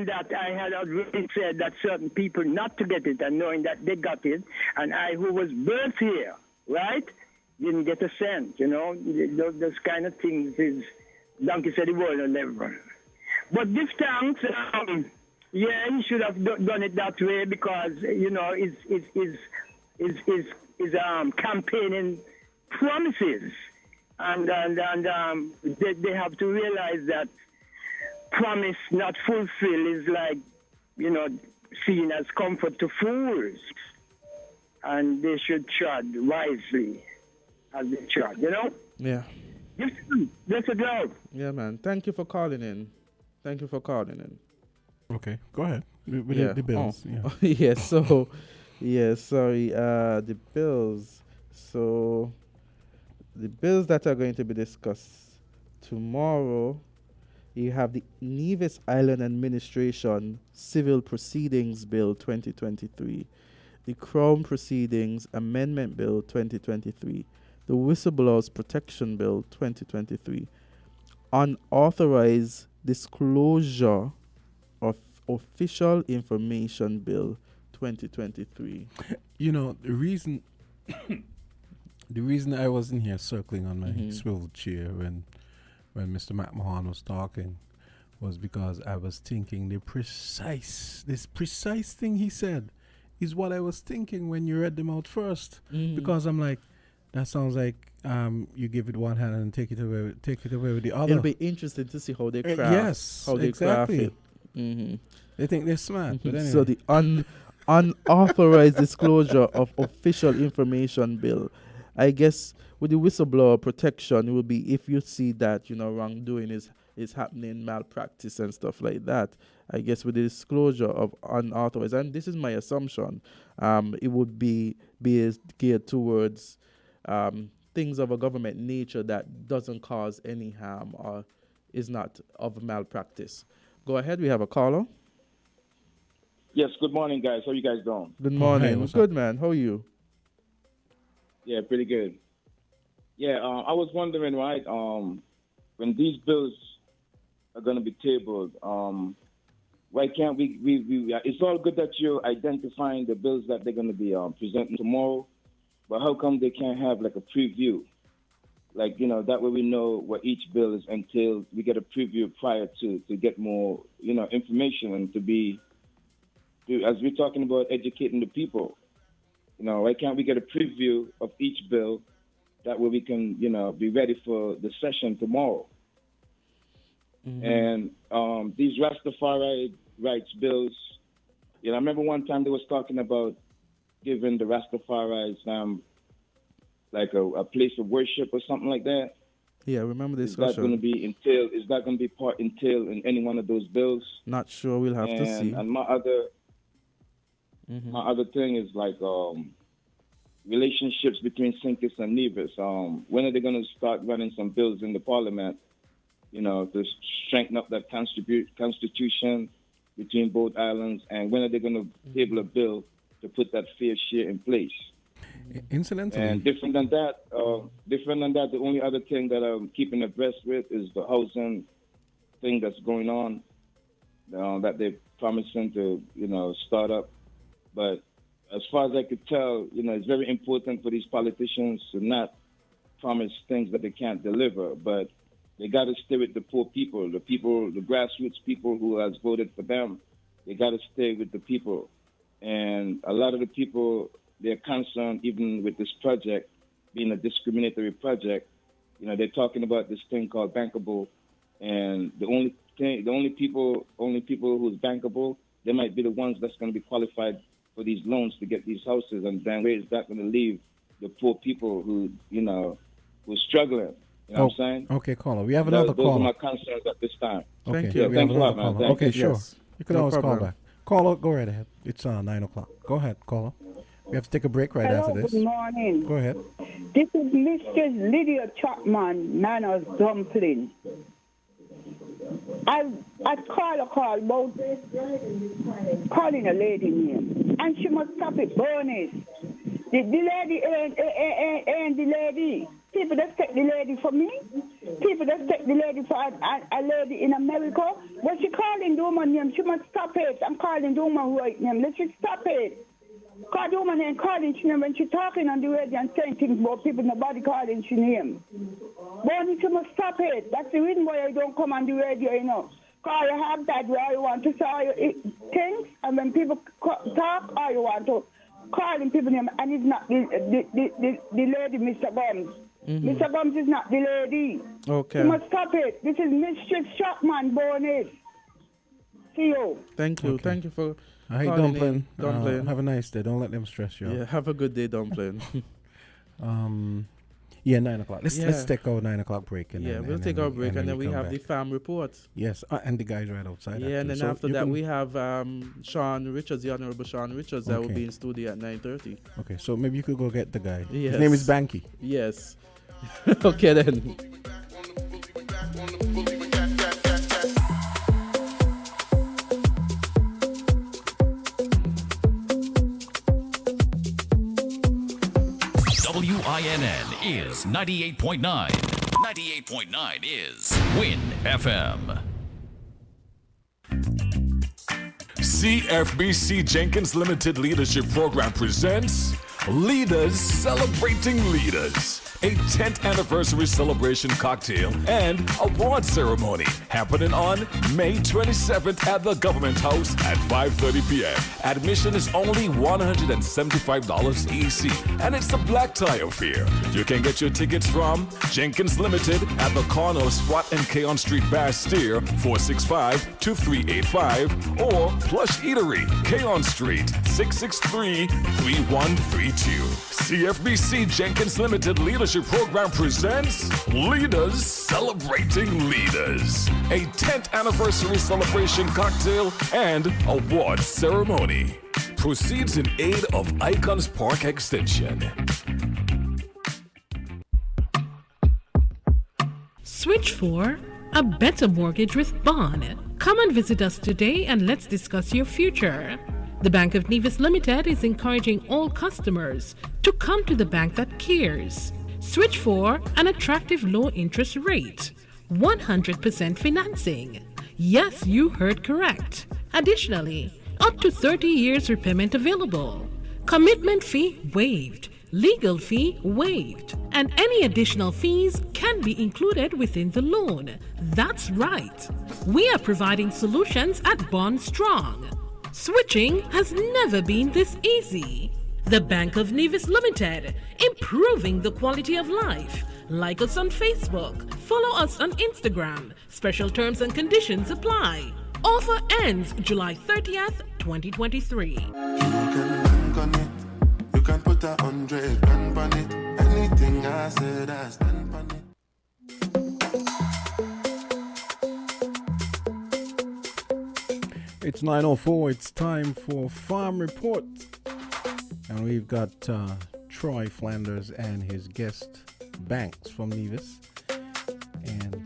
that I had already said that certain people not to get it, and knowing that they got it, and I, who was birthed here, right, didn't get a cent. Those kind of things is donkey said the world will never. But this thanks, he should have done it that way, because is campaigning promises, and they have to realize that promise not fulfilled is like seen as comfort to fools, and they should tread wisely as they tread. Yeah. That's a go. Yeah, man. Thank you for calling in. Okay, go ahead. With the bills. Yes. So, sorry. The bills. So, the bills that are going to be discussed tomorrow, you have the Nevis Island Administration Civil Proceedings Bill 2023, the Crown Proceedings Amendment Bill 2023, the Whistleblowers Protection Bill 2023, Unauthorized Disclosure of Official Information Bill 2023. You know, the reason I wasn't here circling on my swivel chair when Mr. McMahon was talking was because I was thinking this precise thing he said is what I was thinking when you read them out first. Because I'm like, that sounds like you give it one hand and take it away with the other. It'll be interesting to see how they craft. How they craft it. They think they're smart. But anyway. So the unauthorized disclosure of official information bill. I guess with the whistleblower protection, it will be if you see that wrongdoing is happening, malpractice and stuff like that. I guess with the disclosure of unauthorized, and this is my assumption, it would be geared towards things of a government nature that doesn't cause any harm or is not of malpractice. Go ahead. We have a caller. Yes, good morning, guys. How you guys doing? Good morning. Good, man. How are you? Yeah, pretty good. Yeah, I was wondering, right, when these bills are going to be tabled, why can't we it's all good that you're identifying the bills that they're going to be presenting tomorrow, but how come they can't have like a preview? Like, that way we know what each bill is entailed. We get a preview prior to get more, information and as we're talking about educating the people, why can't we get a preview of each bill? That way we can, be ready for the session tomorrow. And these Rastafari rights bills, I remember one time they was talking about giving the Rastafaris like a place of worship or something like that. Yeah, I remember this. Is that going to be entailed? Is that going to be entailed in any one of those bills? Not sure. We'll have to see. And my other thing is like relationships between Sinkis and Nevis. When are they going to start running some bills in the parliament, to strengthen up that constitution between both islands? And when are they going to table a bill to put that fair share in place? Incidentally. And different than that, the only other thing that I'm keeping abreast with is the housing thing that's going on, that they're promising to, start up. But as far as I could tell, it's very important for these politicians to not promise things that they can't deliver, but they got to stay with the poor people, the grassroots people who has voted for them. They got to stay with the people. And a lot of the people, they're concerned even with this project being a discriminatory project. They're talking about this thing called bankable, and the only people who's bankable, they might be the ones that's going to be qualified for these loans to get these houses. And then where is that going to leave the poor people who's struggling? You know what I'm saying? Okay, caller. We have another caller. Those are my concerns at this time. Okay, Thank you. Thanks a lot, man. Okay, sure. Yes. You can always call back. Caller, go right ahead. It's 9 o'clock. Go ahead, caller. We have to take a break after this. Good morning. Go ahead. This is Mistress Lydia Chapman, Manners Dumpling. I call about calling a lady name, and she must stop it. Bonus. The lady ain't the lady. People that take the lady for me. People that take the lady for a lady in America. When she calling the woman name, she must stop it. I'm calling the woman right name. Let's just stop it. Call the woman and calling she name when she talking on the radio and saying things about people, nobody calling she name. Bonnie, she must stop it. That's the reason why I don't come on the radio, Cause you have that where you want to say things, and when people talk, or you want to calling people name, and it's not the lady, Mr. Gumbs. Mr. Gumbs is not the lady. Okay. You must stop it. This is Mistress Chapman, Bonnie. See you. Thank you. Okay. Thank you for Hey, calling Dumpling. in. Dumpling. Have a nice day. Don't let them stress you out. Yeah, have a good day, Dumpling. 9 o'clock. Let's take our 9 o'clock break. We'll take our break, and then we have the farm report. Yes, and the guys right outside. Yeah, and then after that we have Shawn Richards, the Honorable Shawn Richards, that will be in studio at 9:30. Okay, so maybe you could go get the guy. Yes. His name is Banky. Yes. Okay then. WINN is 98.9. 98.9 is Win FM. CFBC Jenkins Limited Leadership Program presents Leaders Celebrating Leaders, a 10th anniversary celebration cocktail and award ceremony happening on May 27th at the Government House at 5:30 p.m. Admission is only $175 EC, and it's a black tie affair. You can get your tickets from Jenkins Limited at the corner of Swat and Keon Street, Bastille, 465-2385, or Plush Eatery, Keon Street, 663-3132. CFBC Jenkins Limited Leadership Program presents Leaders Celebrating Leaders, a 10th anniversary celebration cocktail and award ceremony. Proceeds in aid of Icons Park Extension. Switch for a better mortgage with Bond. Come and visit us today and let's discuss your future. The Bank of Nevis Limited is encouraging all customers to come to the bank that cares. Switch for an attractive low interest rate, 100% financing. Yes, you heard correct. Additionally, up to 30 years repayment available. Commitment fee waived. Legal fee waived. And any additional fees can be included within the loan. That's right. We are providing solutions at Bond Strong. Switching has never been this easy. The Bank of Nevis Limited, improving the quality of life. Like us on Facebook. Follow us on Instagram. Special terms and conditions apply. Offer ends July 30th, 2023. You can bank on it. You can put 100 grand on it. Anything I said, I stand on it. It's 9:04. It's time for Farm Report. And we've got Troy Flanders and his guest, Banks from Nevis. And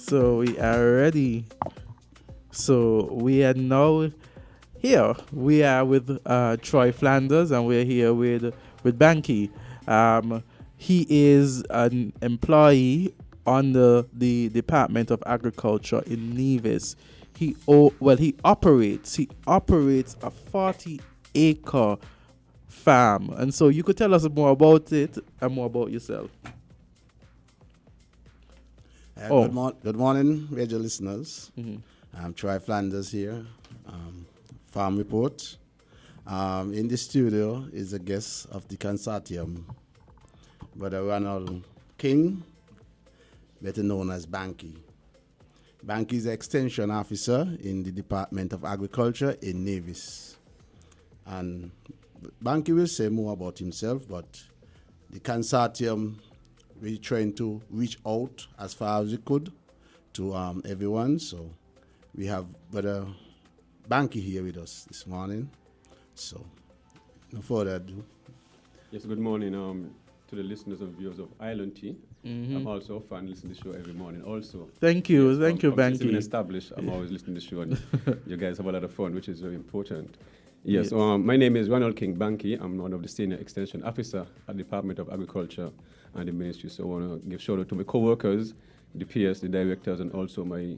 So we are ready. So we are now here. We are with Troy Flanders, and we're here with Banky. He is an employee under the Department of Agriculture in Nevis. He operates a 40-acre farm, and so you could tell us more about it and more about yourself. Good morning, radio listeners. I'm Troy Flanders here, Farm Report. In the studio is a guest of the consortium, Brother Ronald King, better known as Banky. Banky is the extension officer in the Department of Agriculture in Nevis. And Banky will say more about himself, but the consortium, we're trying to reach out as far as we could to everyone. So we have Brother Banky here with us this morning. So no further ado. Yes, good morning to the listeners and viewers of Island Tea. I'm also a fan, listen to the show every morning also. Thank you, yes, thank you, Banky. Established, I'm always listening to the show, and you guys have a lot of fun, which is very important. Yes, my name is Ronald King Banky. I'm one of the senior extension officer at the Department of Agriculture and the Ministry. So I want to give shout out to my co-workers, the PS, the directors, and also my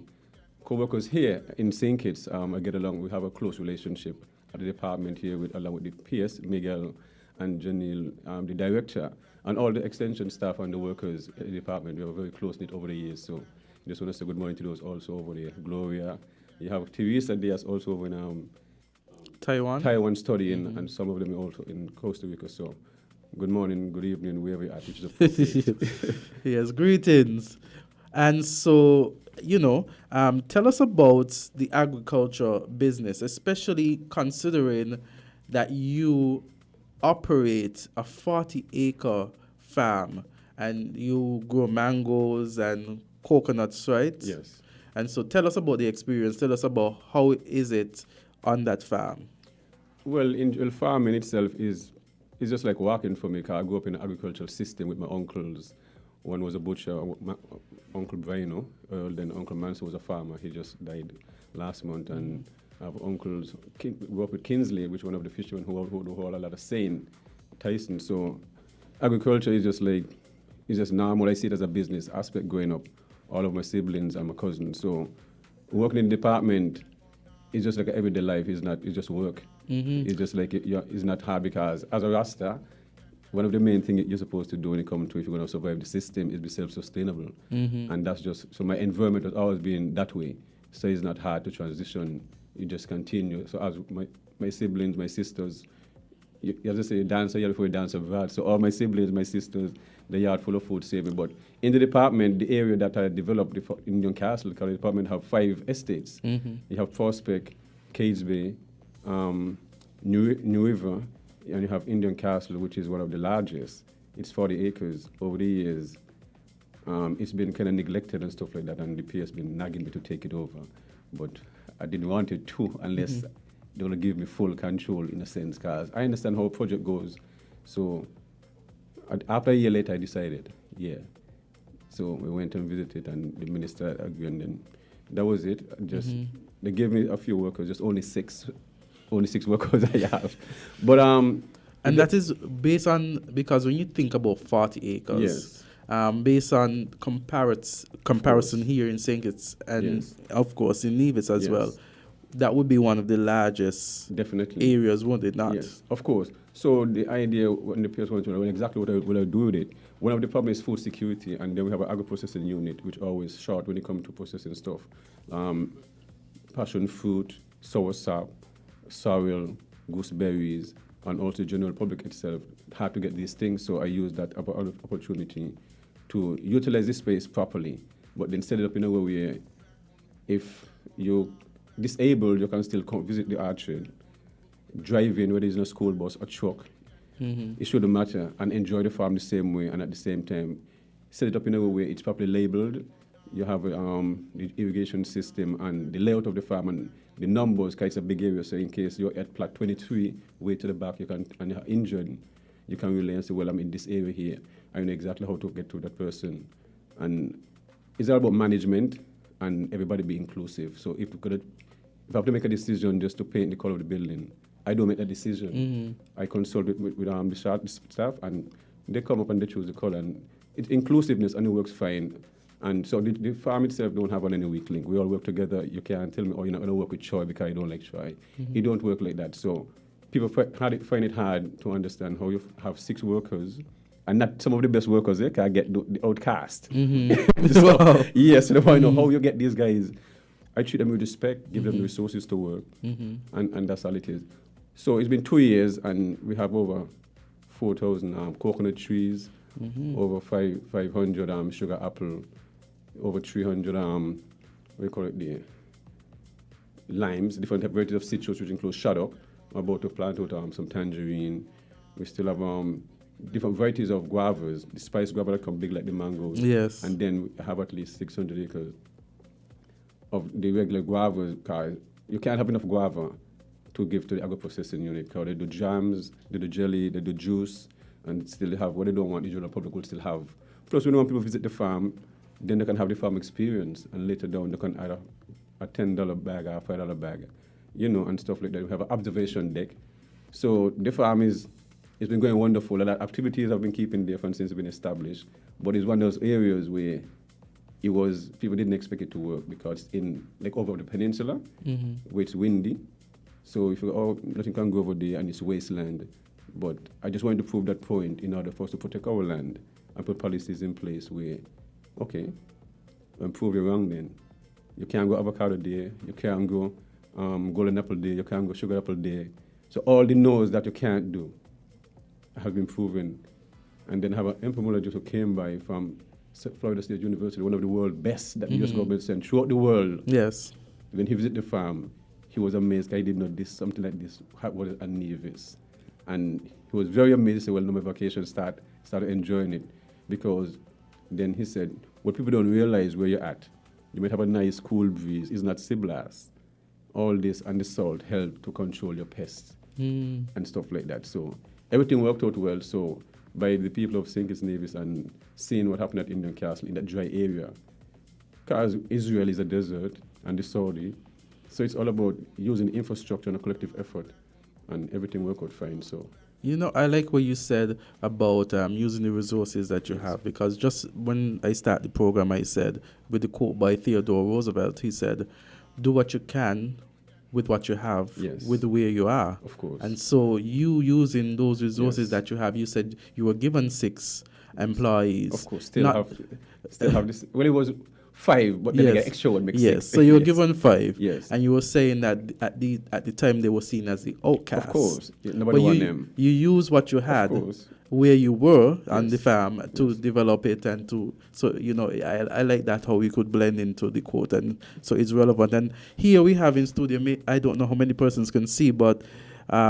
co-workers here in St. Kitts. I get along, we have a close relationship at the department here along with the PS, Miguel and Janelle, the director, and all the extension staff and the workers at the department. We are very close-knit over the years. So I just want to say good morning to those also over there. Gloria, you have Teresa Diaz also over in Taiwan studying, and some of them also in Costa Rica. So good morning, good evening, wherever you're at. Which is yes, greetings. And so, tell us about the agriculture business, especially considering that you operate a 40-acre farm and you grow mangoes and coconuts, right? Yes. And so tell us about the experience. Tell us about how is it on that farm. Well, farming itself is just like walking for me, because I grew up in an agricultural system with my uncles. One was a butcher, Uncle Brino, then Uncle Manson was a farmer. He just died last month. And I have uncles, grew up with Kinsley, which is one of the fishermen who do a lot of seine, Tyson. So agriculture is just like, it's just normal. I see it as a business aspect growing up. All of my siblings and my cousins. So working in the department is just like everyday life. It's just work. Mm-hmm. It's just like it's not hard, because as a Rasta, one of the main things you're supposed to do when it comes to if you're going to survive the system is be self-sustainable. Mm-hmm. And that's just, so my environment has always been that way. So it's not hard to transition. You just continue. So as my siblings, my sisters, you have to say dance a yard before you dance a vat. So all my siblings, my sisters, the yard full of food saving. But in the department, the area that I developed in Newcastle, because the department have 5 estates. Mm-hmm. You have Prospect, Cades Bay, New River, and you have Indian Castle, which is one of the largest. It's 40 acres. Over the years, it's been kind of neglected and stuff like that, and the PA has been nagging me to take it over. But I didn't want it to unless they want to give me full control, in a sense, because I understand how a project goes. So after a year later, I decided, So we went and visited, and the minister agreed, and then that was it. They gave me a few workers, just only six workers I have. But and that is based on, because when you think about 40 acres, based on comparison here in St. Kitts and of course in Nevis as well, that would be one of the largest areas, wouldn't it not? Yes, of course. So the idea when the PS went to exactly what I do with it. One of the problems is food security, and then we have an agro-processing unit, which always short when it comes to processing stuff. Passion fruit, soursop, sorrel, gooseberries, and also the general public itself had to get these things. So I used that opportunity to utilize this space properly, but then set it up in a way where if you're disabled, you can still come visit the orchard, drive in, whether it's in a school bus or truck. It shouldn't matter, and enjoy the farm the same way, and at the same time set it up in a way where it's properly labeled. You have the irrigation system and the layout of the farm and the numbers, because it's a big area. So in case you're at plot 23, way to the back, and you're injured, you can relay and say, well, I'm in this area here. I know exactly how to get to that person. And it's all about management and everybody be inclusive. So if I have to make a decision just to paint the color of the building, I don't make that decision. I consult with the staff, and they come up and they choose the color. And it's inclusiveness, and it works fine. And so the farm itself don't have any weak link. We all work together. You can't tell me, you're not going to work with Troy because you don't like Troy. It don't work like that. So people find it hard to understand how you have 6 workers, and not some of the best workers can get the outcast. So they want to know how you get these guys. I treat them with respect, give them the resources to work, and that's all it is. So it's been 2 years, and we have over 4,000 coconut trees, over 500 sugar apple, over 300 the limes, different varieties of citrus, which includes shaddock. We're about to plant out some tangerine. We still have different varieties of guavas, the spice guava that come big like the mangoes. Yes. And then we have at least 600 acres of the regular guavas, because you can't have enough guava to give to the agro-processing unit, because they do jams, they do jelly, they do juice, and still have what they don't want the general public will still have. Plus, when people visit the farm, then they can have the farm experience, and later down they can add a $10 bag or a $5 bag, and stuff like that. We have an observation deck. So the farm it's been going wonderful. A lot of activities have been keeping there since it's been established, but it's one of those areas where people didn't expect it to work, because it's in over the peninsula, where it's windy. So if nothing can go over there, and it's wasteland. But I just wanted to prove that point in order for us to protect our land and put policies in place where, okay, when prove you're wrong, then you can't go avocado there, you can't go golden apple there, you can't go sugar apple there. So all the no's that you can't do have been proven. And then have an entomologist who came by from Florida State University, one of the world's best that the U.S. government sent throughout the world. Yes. When he visited the farm, he was amazed. I did not something like this was a Nevis. And he was very amazed. He said, well, no, my vacation started enjoying it. Because then he said, what people don't realize where you're at, you might have a nice cool breeze, it's not sea blast. All this and the salt help to control your pests and stuff like that. So everything worked out well. So by the people of St. Kitts Nevis and seeing what happened at Indian Castle in that dry area, because Israel is a desert and the Saudi, so it's all about using infrastructure and a collective effort, and everything worked out fine. So. You know, I like what you said about using the resources that you have, because just when I start the program, I said, with the quote by Theodore Roosevelt, he said, do what you can with what you have, with where you are. Of course. And so you using those resources that you have, you said you were given 6 employees. Of course, still have this. Well, it was 5, but then they get extra one makes 6. So you were given 5. Yes. And you were saying that at the time they were seen as the outcasts. Of course. Nobody wanted them. You use what you had where you were on the farm to develop it and to, so, you know, I like that how we could blend into the quote, and so it's relevant. And here we have in studio, I don't know how many persons can see, but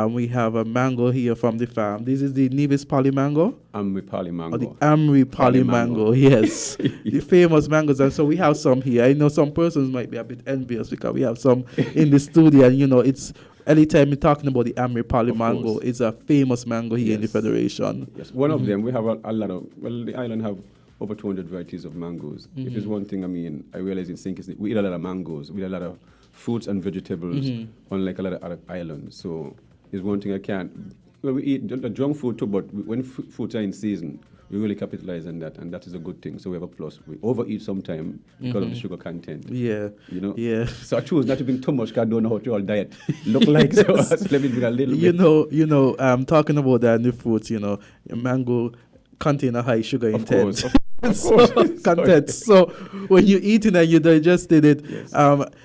we have a mango here from the farm. This is the Nevis Poly Mango. Amri Poly Mango. Or the Amri Poly Mango, yes. The famous mangoes. And so we have some here. I know some persons might be a bit envious because we have some in the studio. And, you know, it's anytime we're talking about the Amri Poly Mango, it's a famous mango here in the Federation. Yes, one of them, we have a lot of, well, the island have over 200 varieties of mangoes. If there's one thing, I mean, I realize in St. Kitts, we eat a lot of mangoes. We eat a lot of fruits and vegetables, unlike a lot of other islands. So it's one thing I can't. Well, we eat the junk food too, but when fruits are in season, we really capitalize on that, and that is a good thing. So we have a plus. We overeat sometimes because of the sugar content. Yeah. You know? Yeah. So I choose not to bring too much because I don't know how your diet look like. So let me bring a little bit. You know, talking about that new fruits, you know, mango contain a high sugar intent. Content. So when you eat it and you digested it,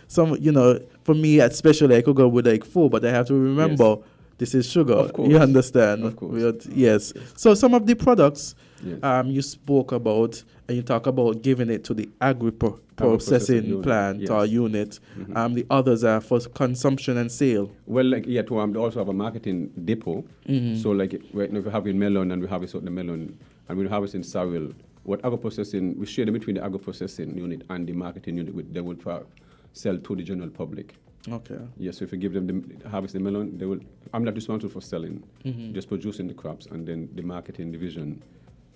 some, you know, for me especially, I could go with like 4, but I have to remember this is sugar. Of course. You understand? Of course. Yes. So some of the products you spoke about, and you talk about giving it to the agri-processing plant or unit. The others are for consumption and sale. Well, like they also have a marketing depot. So like right now, if we have in melon and we have a certain melon, and we have it in sorrel, what agro-processing, we share them between the agro-processing unit and the marketing unit. They will sell to the general public. Okay. Yes, so if you give them the harvest the melon, they will. I'm not responsible for selling, just producing the crops, and then the marketing division.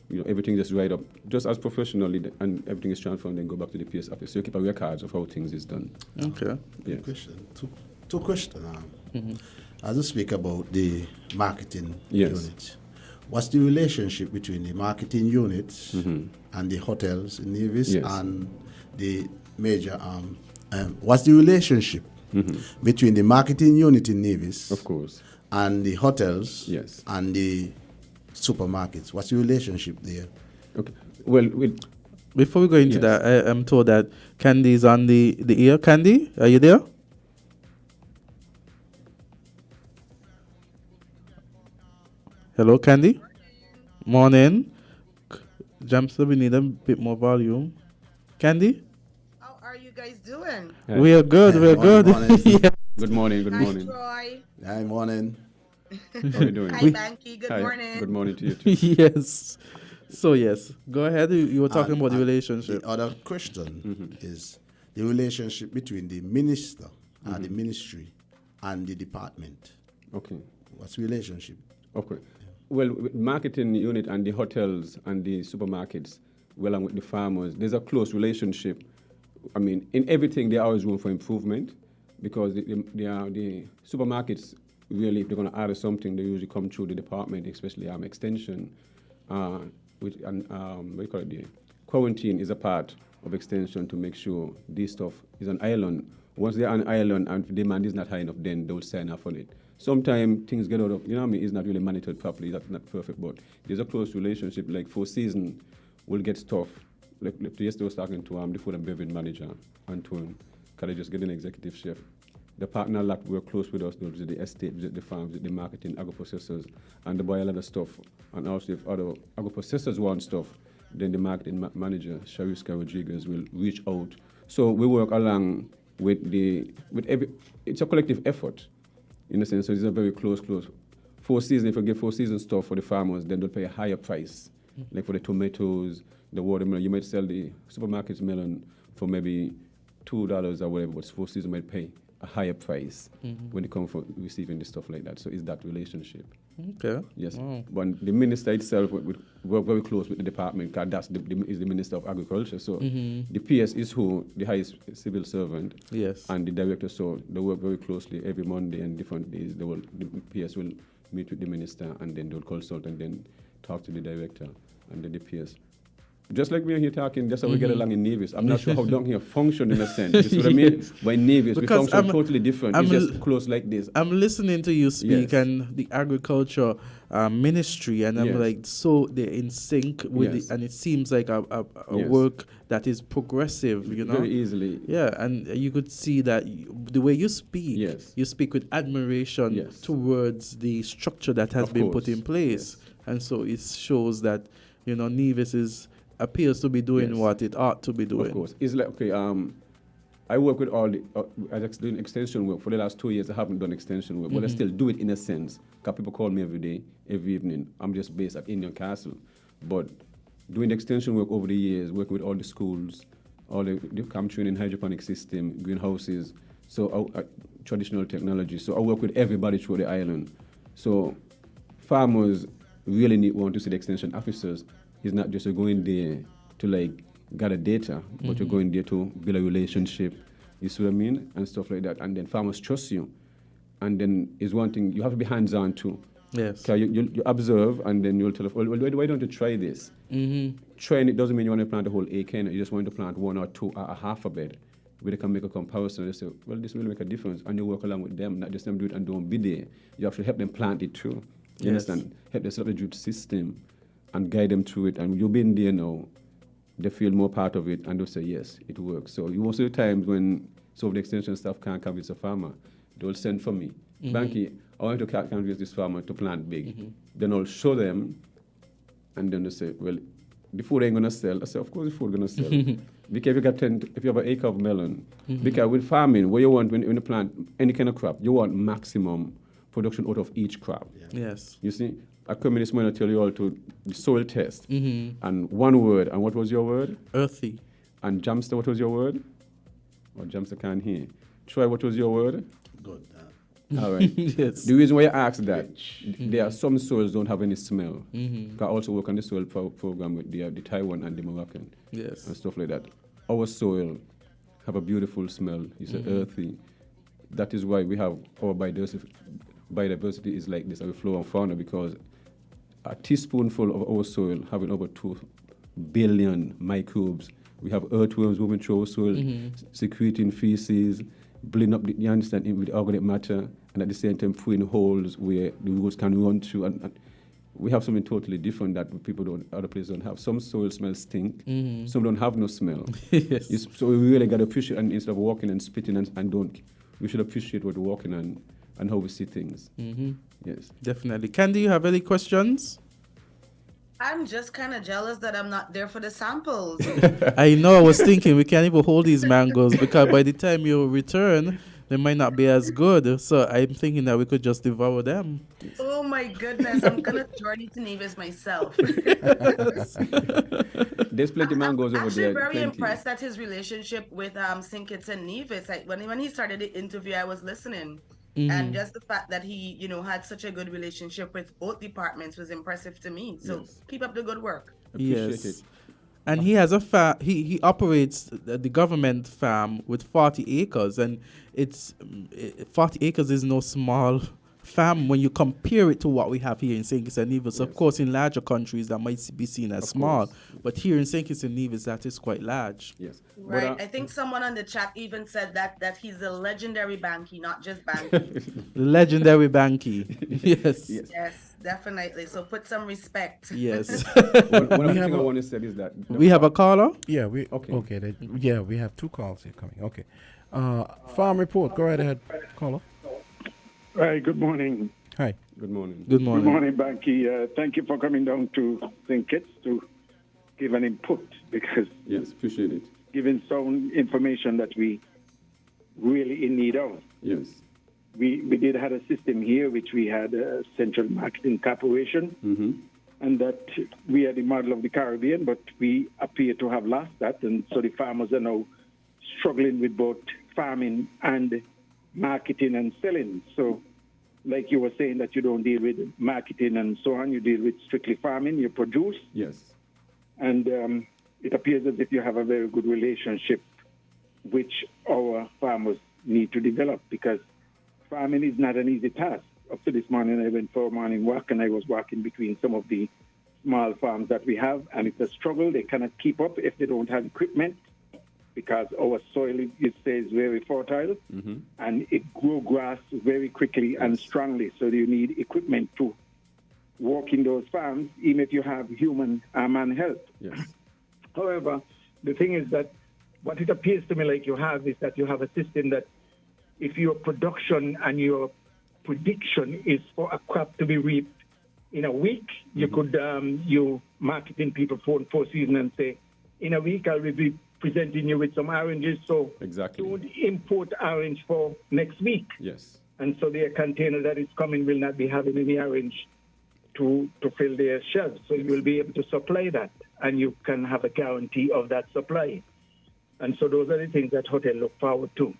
You know, everything just right up, just as professionally, and everything is transferred, then go back to the PS office. So you keep a record of how things is done. Okay. Yes. Two questions. As you speak about the marketing unit, what's the relationship between the marketing units and the hotels in Nevis and the major what's the relationship between the marketing unit in Nevis, of course, and the hotels and the supermarkets? What's the relationship there? Okay. Well, before we go into that, I'm told that Candy is on the air. Candy, are you there? Hello, Candy. Morning. Jamster, we need a bit more volume. Candy? How are you guys doing? We are good. We are good. Good morning. Good morning. Troy. Hi, morning. How are you doing? Hi, Banky. Good morning. Good morning to you too. Yes. So yes, go ahead. You were talking about the relationship. The other question is the relationship between the minister, the ministry, and the department. Okay. What's the relationship? Okay. Well, with marketing unit and the hotels and the supermarkets, along with the farmers, there's a close relationship. I mean, in everything, there always room for improvement, because the supermarkets, really, if they're going to add something, they usually come through the department, especially extension, which what do you call it? The quarantine is a part of extension to make sure this stuff is an island. Once they're on island and demand is not high enough, then they will sign up on it. Sometimes things get out of, it's not really monitored properly. That's not perfect, but there's a close relationship. Like for season, we'll get stuff. Like yesterday I was talking to the food and beverage manager, Antoine, because I just get an executive chef. The partner lot work close with us. They visit the estate, visit the farms, visit the marketing, agro-processors, and they buy a lot of stuff. And also if other agro-processors want stuff, then the marketing manager, Shariska Rodriguez, will reach out. So we work along with it's a collective effort, in a sense. So it's a very close Four season, if you get 4 season stuff for the farmers, then they'll pay a higher price. Like for the tomatoes, the watermelon, you might sell the supermarket's melon for maybe $2 or whatever, but 4 season might pay a higher price when it comes for receiving the stuff like that. So it's that relationship. Okay. Yes. Wow. But the minister itself we work very close with the department because that's is the Minister of Agriculture. So the PS is the highest civil servant. Yes. And the director, so they work very closely every Monday and different days. The PS will meet with the minister and then they'll consult and then talk to the director and then the PS. Just like we're here talking, just how we get along in Nevis. I'm not sure how down here function in a sense. You see what I mean? But in Nevis, we function totally different. It's just close like this. I'm listening to you speak and the agriculture ministry, and I'm like, so they're in sync with it, and it seems like a work that is progressive, you know? Very easily. Yeah, and you could see that the way you speak, you speak with admiration towards the structure that has been put in place. And so it shows that, you know, Nevis appears to be doing what it ought to be doing. Of course. It's like, okay, I work with all the, doing extension work. For the last 2 years, I haven't done extension work, but I still do it in a sense. Because people call me every day, every evening. I'm just based at Indian Castle. But doing the extension work over the years, working with all the schools, all the camp training, hydroponic system, greenhouses, so traditional technology. So I work with everybody through the island. So farmers really want to see the extension officers. It's not just you're going there to like gather data, but you're going there to build a relationship, you see what I mean, and stuff like that. And then farmers trust you. And then is one thing, you have to be hands-on too. Yes. So you observe and then you'll tell us, well, why don't you try this? Trying it doesn't mean you want to plant a whole acre, you just want to plant 1 or 2 or a half a bed, where they can make a comparison and they say, well, this will make a difference. And you work along with them, not just them do it and don't be there. You actually help them plant it too. You understand? Help them set up the drip system and guide them through it. And you've been there now, they feel more part of it and they'll say, yes, it works. So most of the times when some of the extension staff can't convince a farmer, they'll send for me. Banky, I want to convince this farmer to plant big. Then I'll show them and then they say, well, the food ain't gonna sell. I say, of course the food gonna sell. Because if you have an acre of melon, because with farming, what you want when you plant any kind of crop, you want maximum production out of each crop. Yes. You see, I come in this morning to tell you all to the soil test. And one word, and what was your word? Earthy. And Jamster, what was your word? Or Jamster can't hear. Troy, what was your word? Good. All right. Yes. The reason why I asked that, there are some soils don't have any smell. I also work on the soil program with the Taiwan and the Moroccan. Yes. And stuff like that. Our soil have a beautiful smell. It's earthy. That is why we have our biodiversity is like this, our flora and fauna, because a teaspoonful of our soil having over 2 billion microbes. We have earthworms moving through our soil, secreting feces, blending up you understand, with organic matter, and at the same time putting holes where the roots can run through. And we have something totally different that other places don't have. Some soil smells stink, some don't have no smell. Yes. So we really got to appreciate, and instead of walking and spitting and don't, we should appreciate what we're walking on and how we see things. Yes. Definitely. Candy, you have any questions? I'm just kind of jealous that I'm not there for the samples. I know, I was thinking we can't even hold these mangoes because by the time you return, they might not be as good. So I'm thinking that we could just devour them. Oh my goodness, I'm going to journey to Nevis myself. There's plenty of mangoes over there. I'm very impressed at his relationship with St. Kitts and Nevis. Like, when he started the interview, I was listening. And just the fact that he, had such a good relationship with both departments was impressive to me. So keep up the good work. Appreciate it. And he has he operates the government farm with 40 acres, and 40 acres is no small farm when you compare it to what we have here in St. Kitts and Nevis. Of course, in larger countries that might be seen as small, but here in St. Kitts and Nevis, that is quite large. Yes. Right. I think someone on the chat even said that he's a legendary Banky, not just Banky. Legendary Banky. Yes. Yes, definitely. So put some respect. Yes. One thing I want to say is that we have a caller. Yeah. We have 2 calls here coming. Okay. Farm report. Go right ahead, caller. Right, good morning. Hi. Good morning. Good morning. Good morning, Banky. Thank you for coming down to St. Kitts to give an input, because yes, appreciate it. Giving some information that we really in need of. Yes. we did have a system here which we had a central marketing corporation, and that we are the model of the Caribbean, but we appear to have lost that, and so the farmers are now struggling with both farming and marketing and selling. So like you were saying that you don't deal with marketing and so on, you deal with strictly farming, you produce. Yes. And it appears as if you have a very good relationship which our farmers need to develop, because farming is not an easy task. Up to this morning, I went for a morning walk, and I was walking between some of the small farms that we have, and it's a struggle. They cannot keep up if they don't have equipment, because our soil, you say, is very fertile, and it grows grass very quickly and strongly. So you need equipment to work in those farms, even if you have human man help. Yes. However, the thing is that what it appears to me like you have is that you have a system that if your production and your prediction is for a crop to be reaped in a week, you could, you marketing people for Four Seasons and say, in a week I will be presenting you with some oranges, so don't import orange for next week. Yes. And so their container that is coming will not be having any orange to fill their shelves. So you will be able to supply that, and you can have a guarantee of that supply. And so those are the things that hotel look forward to.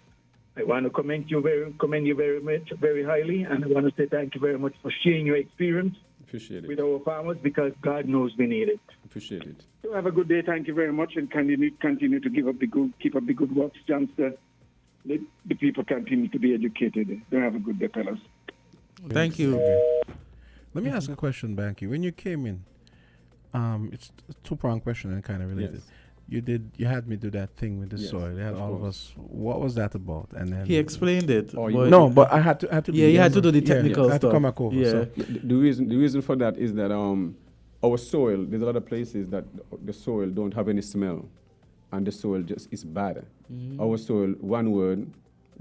I want to commend you very much, very highly, and I want to say thank you very much for sharing your experience with our farmers, because God knows we need it. Appreciate it. So have a good day. Thank you very much, and continue to keep up the good work, Johnston. Let the people continue to be educated. Don't have a good day, fellas. Thank you. Let me ask a question, Banky. When you came in, it's a two-pronged question and kind of related. Yes. You had me do that thing with the soil. They had all of us. What was that about? And then He explained it. No, but I had to. Yeah, you had to do the technical I had stuff. to come back over. Yeah. So. The reason for that is that our soil, there's a lot of places that the soil don't have any smell, and the soil just is bad. Our soil, one word,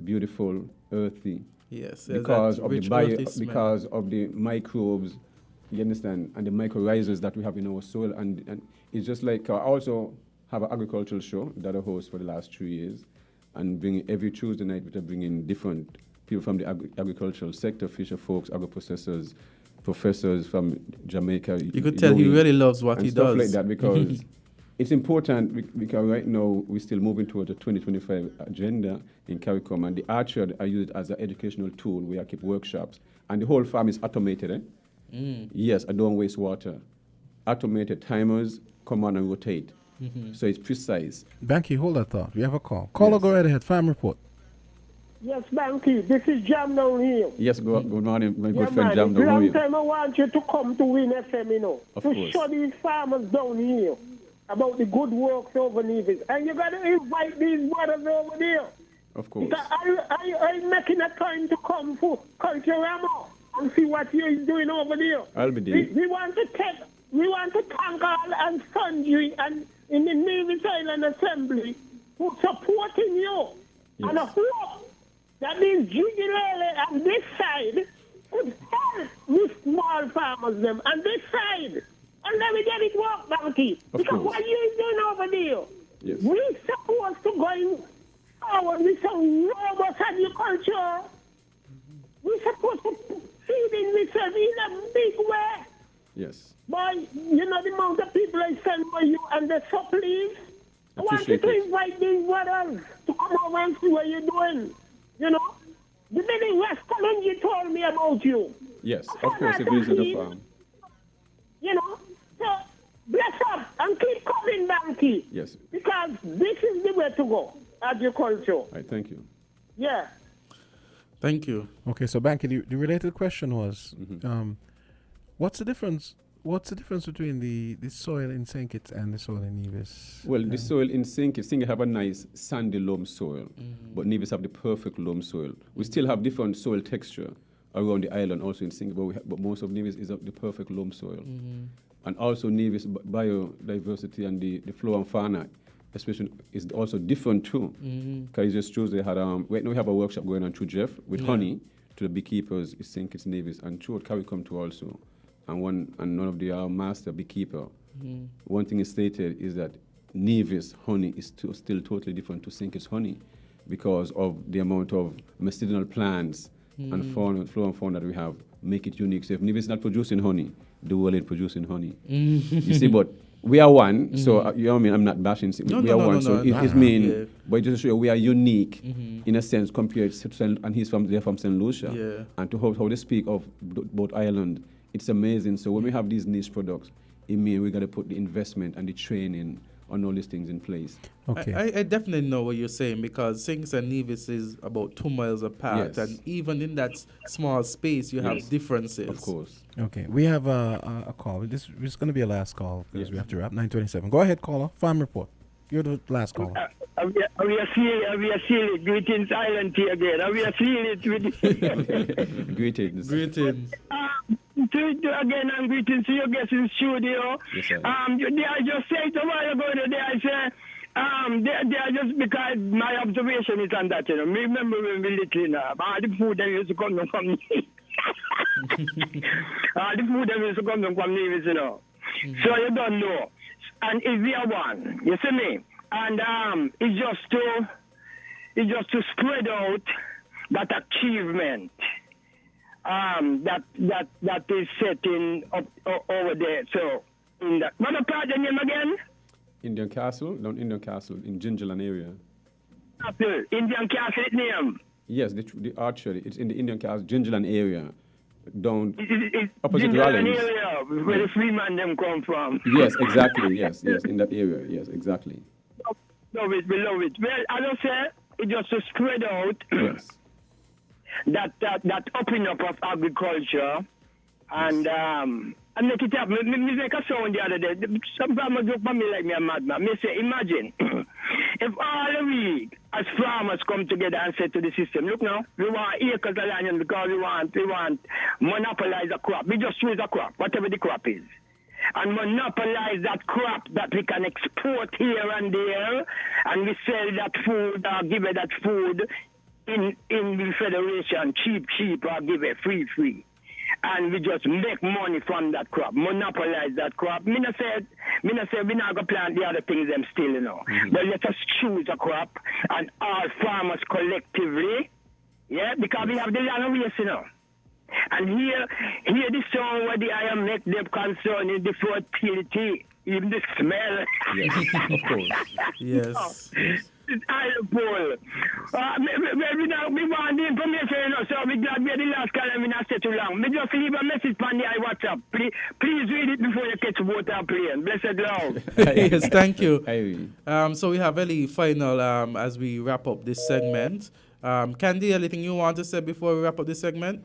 beautiful, earthy. Yes, because of the earthy smell. because of the microbes, you understand, and the mycorrhizas that we have in our soil, and it's just like I also have an agricultural show that I host for the last 3 years, and bring every Tuesday night we bring in different people from the agricultural sector, fisher folks, agro-processors, professors from Jamaica. You could tell he really loves what and he stuff does. like that, because it's important, because right now we're still moving towards the 2025 agenda in CARICOM, and the Archer, I use it as an educational tool where I keep workshops, and the whole farm is automated. Yes, I don't waste water. Automated timers come on and rotate. So it's precise. Banky, hold that thought. We have a call. Caller, go right ahead. Farm report. Yes, Banky, this is Jam down here. Yes, good morning, my good friend man, Jam. How are long you? time I want you to come to Win FM, you know, Of to course. show these farmers down here about the good works over Nevis. And you got to invite these brothers over there. Of course. Because I'm making a time to come for Culturama and see what you're doing over there. I'll be there. We want to thank all and sundry and in the Nevis Island Assembly for supporting you. Yes. And I hope that these Jigilele and this side could help these small farmers them and this side. And let me get it work, Banky. Because course. what you doing over there, Yes. we supposed to go in forward with some robust agriculture. We supposed to feed in ourselves in a big way. Yes. But you know the amount of people I send for you and the supplies. I want you Appreciate to it. invite these brothers to come over and see what you're doing. You know? The many restaurant you told me about you. Yes, of course, it is in the farm. You know? So bless up and keep coming, Banky. Yes. Because this is the way to go. Agriculture. Right, thank you. Yeah. Thank you. Okay, so Banky, the related question was, what's the difference? What's the difference between the soil in St. Kitts and the soil in Nevis? Well, the soil in St. Kitts have a nice sandy loam soil, but Nevis have the perfect loam soil. We still have different soil texture around the island, also in St. Kitts, but most of Nevis is the perfect loam soil. And also Nevis biodiversity and the flora and fauna, especially, is also different too. Because just Tuesday had right now we have a workshop going on through Jeff with honey to the beekeepers in St. Kitts Nevis, and through CARICOM too also. And one of the master beekeeper. One thing is stated is that Nevis honey is still totally different to St. Kitts honey because of the amount of medicinal plants and flow and fauna that we have, make it unique. So if Nivis is not producing honey, the world ain't producing honey. You see, but we are one, so you know what I mean? I'm not bashing. We are one, so it means, but just to show we are unique in a sense compared to, and they're from St. Lucia. And to how they speak of both Ireland, it's amazing. So when we have these niche products, it means we got to put the investment and the training on all these things in place. Okay. I definitely know what you're saying, because Sinks and Nevis is about 2 miles apart, and even in that small space, you have differences. Of course. Okay, we have a call. This is going to be a last call because we have to wrap. 9:27. Go ahead, caller. Farm report. You're the last caller. We are seeing it. Greetings, Island tea again. We are seeing it with Greetings. Again, and greetings to your guests in studio. Yes, sir. I just said a while ago that I said they are just because my observation is on that. Me remember when we little all the food that used to come from me. All the food that used to come from me, So you don't know. And if we are one, you see me? And it's just to spread out that achievement. That is setting up over there. So, in that, what part the name again? Indian Castle in Gingerland area. Castle, Indian Castle name. Yes, the archery. It's in the Indian Castle, Gingerland area, down It's opposite Gingerland Rollins. area where the Freeman them come from. Yes, exactly. Yes, in that area. Yes, exactly. Love it. Well, as I said, it's just to spread out. Yes. That opening up of agriculture and make it up. Me make a sound the other day. Some farmers look at me like me a madman. Me say, imagine if all the week as farmers come together and say to the system, look now, we want acres of land because we want monopolize a crop. We just choose a crop, whatever the crop is. And monopolize that crop that we can export here and there, and we sell that food or give it that food in the federation, cheap, or give it free. And we just make money from that crop, monopolize that crop. Me not say we not going to plant the other things them still, But let us choose a crop, and all farmers collectively, because we have the land of waste, And here the song where I am make them concern in the fertility, even the smell. Yes, of course. Yes. It's Ireland. We want the information, so we're glad we're the last call and we not stay too long. We just leave a message on the WhatsApp. Please read it before you catch water plane. Blessed love. Yes, thank you. So we have any final as we wrap up this segment. Candy, anything you want to say before we wrap up this segment?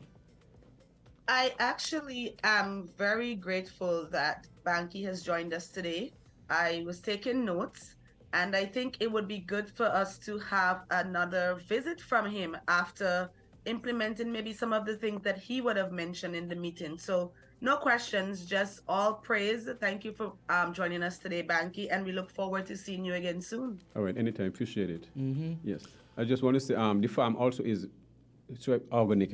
I actually am very grateful that Banky has joined us today. I was taking notes, and I think it would be good for us to have another visit from him after implementing maybe some of the things that he would have mentioned in the meeting. So no questions, just all praise. Thank you for joining us today, Banky, and we look forward to seeing you again soon. All right, anytime. Appreciate it. Yes. I just want to say the farm also is organic,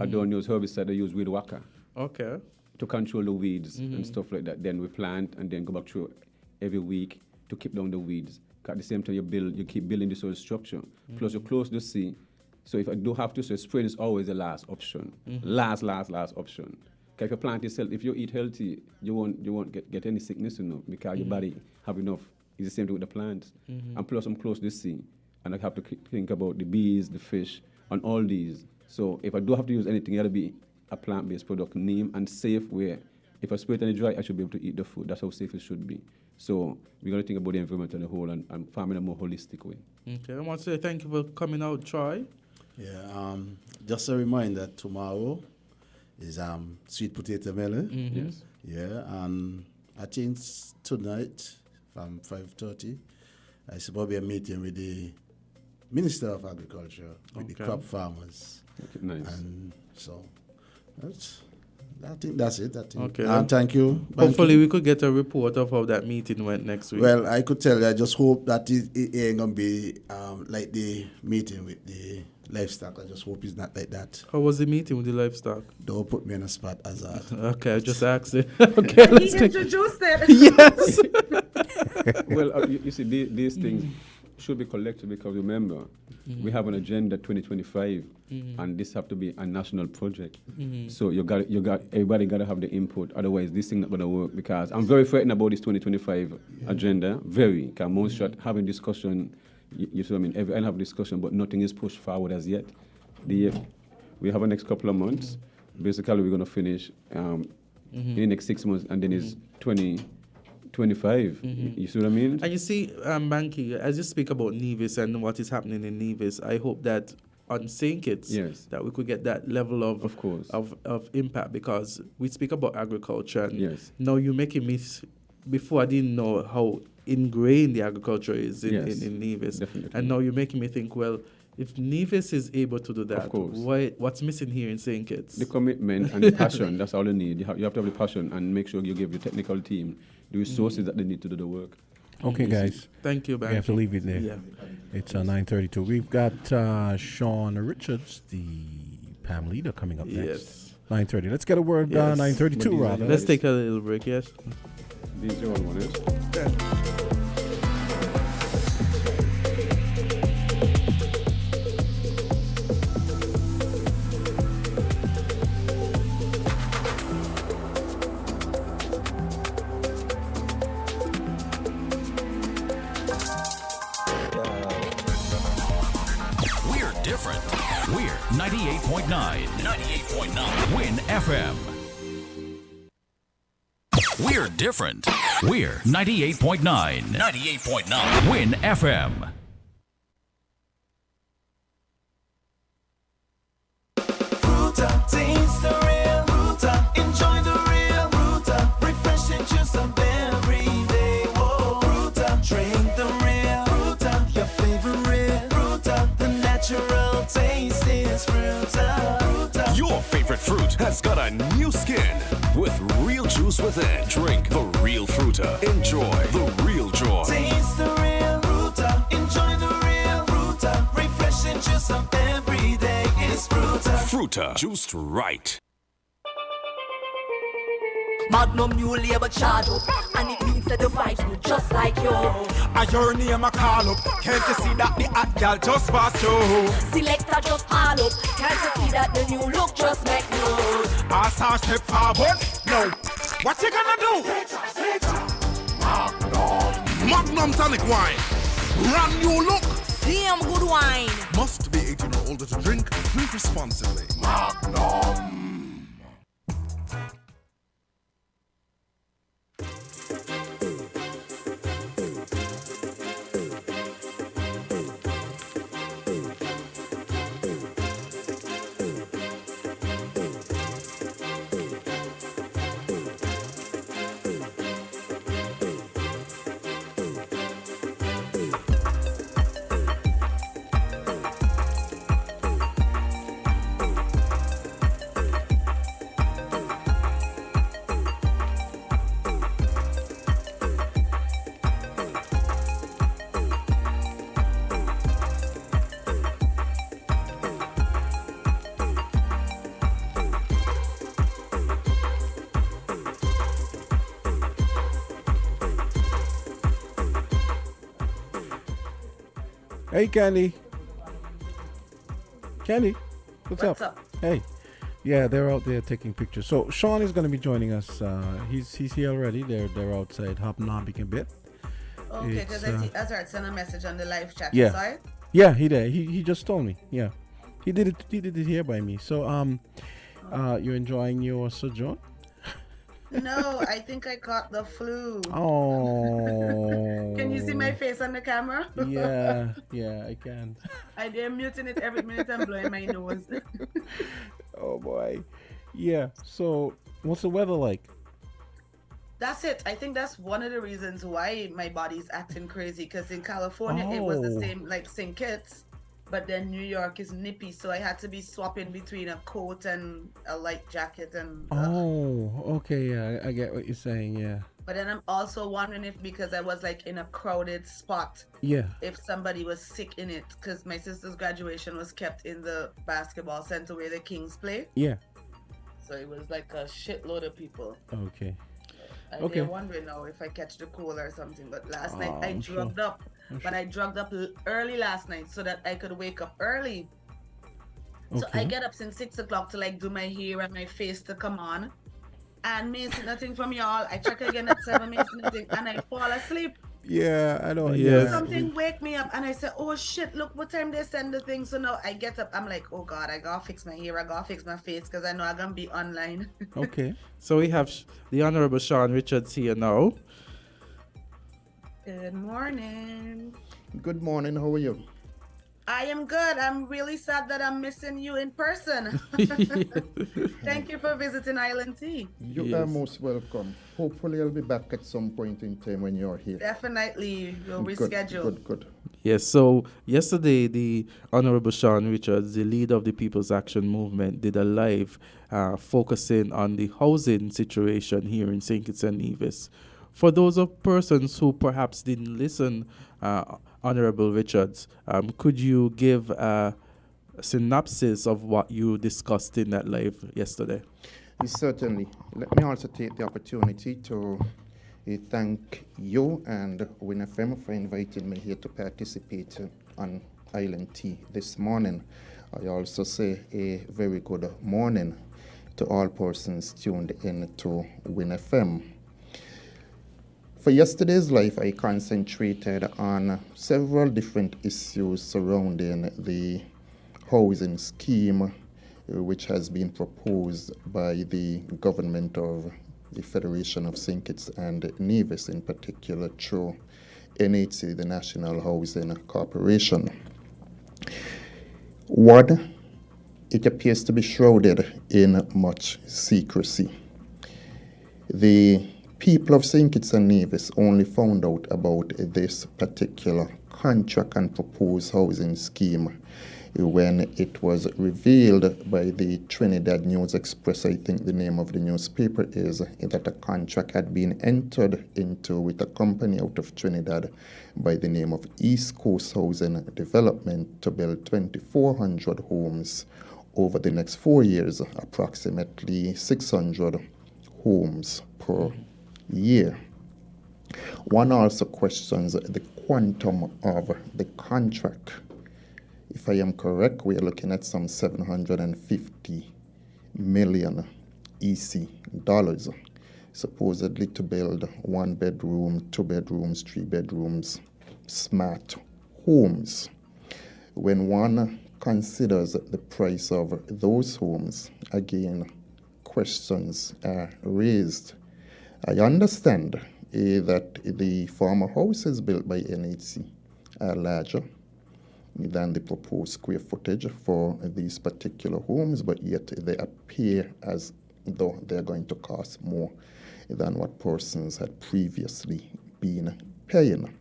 I don't use herbicide, I use weed whacker. Okay. To control the weeds and stuff like that. Then we plant and then go back through every week to keep down the weeds. At the same time, you keep building the soil structure. Plus, you close the sea. So if I do have to, so spraying is always the last option. Last option. Because if you plant yourself, if you eat healthy, you won't get any sickness, because your body have enough. It's the same thing with the plants. And plus, I'm close to the sea. And I have to think about the bees, the fish, and all these. So if I do have to use anything, it will be a plant-based product, neem and safe, where if I spray it and dry, I should be able to eat the food. That's how safe it should be. So we got to think about the environment as a whole and farming in a more holistic way. Okay, I want to say thank you for coming out, Troy. Yeah, just a reminder, tomorrow is sweet potato melon. Yes. Yeah, and I think tonight from 5:30, I suppose be a meeting with the Minister of Agriculture, with the crop farmers. Okay, nice. And so I think that's it. Okay. And thank you. Hopefully we could get a report of how that meeting went next week. Well, I could tell you, I just hope that it ain't going to be like the meeting with the livestock. I just hope it's not like that. How was the meeting with the livestock? Don't put me on a spot, Azard. Okay, I just asked it. Okay, he introduced it. Yes. Well, you see, these things, should be collective, because remember, we have an agenda 2025, and this have to be a national project. So everybody got to have the input. Otherwise, this thing not going to work. Because I'm very frightened about this 2025 agenda. Very. Because most shot having discussion. You see what I mean? Everyone have discussion, but nothing is pushed forward as yet. We have a next couple of months. Basically, we're going to finish in the next 6 months, and then it's 2025. You see what I mean? And you see, Banky, as you speak about Nevis and what is happening in Nevis, I hope that on St. Kitts, that we could get that level of impact, because we speak about agriculture. And now you're making me, before I didn't know how ingrained the agriculture is in Nevis. Definitely. And now you're making me think, well, if Nevis is able to do that, what's missing here in St. Kitts? The commitment and the passion, that's all you need. You have to have the passion and make sure you give your technical team the resources that they need to do the work. Okay, guys. Thank you, We have to leave it there. Yeah. It's 9:32. We've got Shawn Richards, the PAM leader, coming up next. 9:30. Let's get a word. 9:32, rather. Let's take a little break. Yes. These are all one is. We're different. We're 98.9. 98.9. Win FM. We're different. We're 98.9. 98.9. Win FM. Fruta, taste the real Fruta, enjoy the real Fruta, refreshing juice of every day. Whoa, Fruta, drink the real Fruta, your favorite Fruta, the natural taste is Fruta. Fruta. Your favorite fruit has got a new skin with real juice within. Drink the real Fruta. Enjoy the real joy. Taste the real Fruta, enjoy the real Fruta, refreshing juice of every day is Fruta. Fruta, juiced right. Magnum new labor charge up, and it means that the vibes look just like you. I your name a call up, can't you see that the hot girl just passed through? Selector just all up, can't you see that the new look just make news? I saw step forward, no. What you gonna do? Magnum tonic wine, brand new look. Damn good wine. Must be 18 or older to drink. Drink responsibly. Magnum. Hey, Candy. Candy, what's up? Hey. Yeah, they're out there taking pictures. So Shawn is going to be joining us. He's here already. They're outside hobnobbing a bit. Okay, because I see Azard sent a message on the live chat. Yeah. You saw it? Yeah, he did. He just told me. Yeah, he did it. He did it here by me. So you're enjoying your sojourn? No, I think I caught the flu. Oh. Can you see my face on the camera? Yeah, I can. I am muting it every minute I'm blowing my nose. Oh boy. Yeah. So what's the weather like? That's it. I think that's one of the reasons why my body's acting crazy. Because in California, it was the same like St. Kitts, but then New York is nippy, so I had to be swapping between a coat and a light jacket and. Okay. Yeah, I get what you're saying. Yeah. But then I'm also wondering if because I was like in a crowded spot. Yeah. If somebody was sick in it, because my sister's graduation was kept in the basketball center where the Kings play. Yeah. So it was like a shitload of people. Okay. And they're wondering now if I catch the cold or something. But last night I drugged up. but I drugged up early last night so that I could wake up early. So I get up since 6 o'clock to like do my hair and my face to come on. And me see nothing from y'all. I check again at 7, me see nothing, and I fall asleep. Yeah, I know. Yes. Something wake me up, and I say, "Oh shit! Look what time they send the thing." So now I get up. I'm like, "Oh God, I gotta fix my hair. I gotta fix my face because I know I'm gonna be online." Okay. So we have the Honorable Shawn Richards here now. Good morning. Good morning. How are you? I am good. I'm really sad that I'm missing you in person. Thank you for visiting Island Tea. You are most welcome. Hopefully, I'll be back at some point in time when you're here. Definitely, we'll reschedule. Good. Yes, so yesterday the Honorable Shawn Richards, the leader of the People's Action Movement, did a live focusing on the housing situation here in St. Kitts and Nevis. For those of persons who perhaps didn't listen, Honorable Richards, could you give a synopsis of what you discussed in that live yesterday? Certainly. Let me also take the opportunity to thank you and WINNFM for inviting me here to participate on Island Tea this morning. I also say a very good morning to all persons tuned in to WINNFM. For yesterday's live, I concentrated on several different issues surrounding the housing scheme which has been proposed by the government of the Federation of St. Kitts and Nevis, in particular through NHC, the National Housing Corporation. One, it appears to be shrouded in much secrecy. The people of St. Kitts and Nevis only found out about this particular contract and proposed housing scheme when it was revealed by the Trinidad News Express. I think the name of the newspaper is that a contract had been entered into with a company out of Trinidad by the name of East Coast Housing Development to build 2,400 homes over the next 4 years, approximately 600 homes per year. One also questions the quantum of the contract. If I am correct, we are looking at some 750 million EC dollars, supposedly to build 1 bedroom, 2 bedrooms, 3 bedrooms, smart homes. When one considers the price of those homes, again, questions are raised. I understand that the former houses built by NHC are larger than the proposed square footage for these particular homes, but yet they appear as though they're going to cost more than what persons had previously been paying.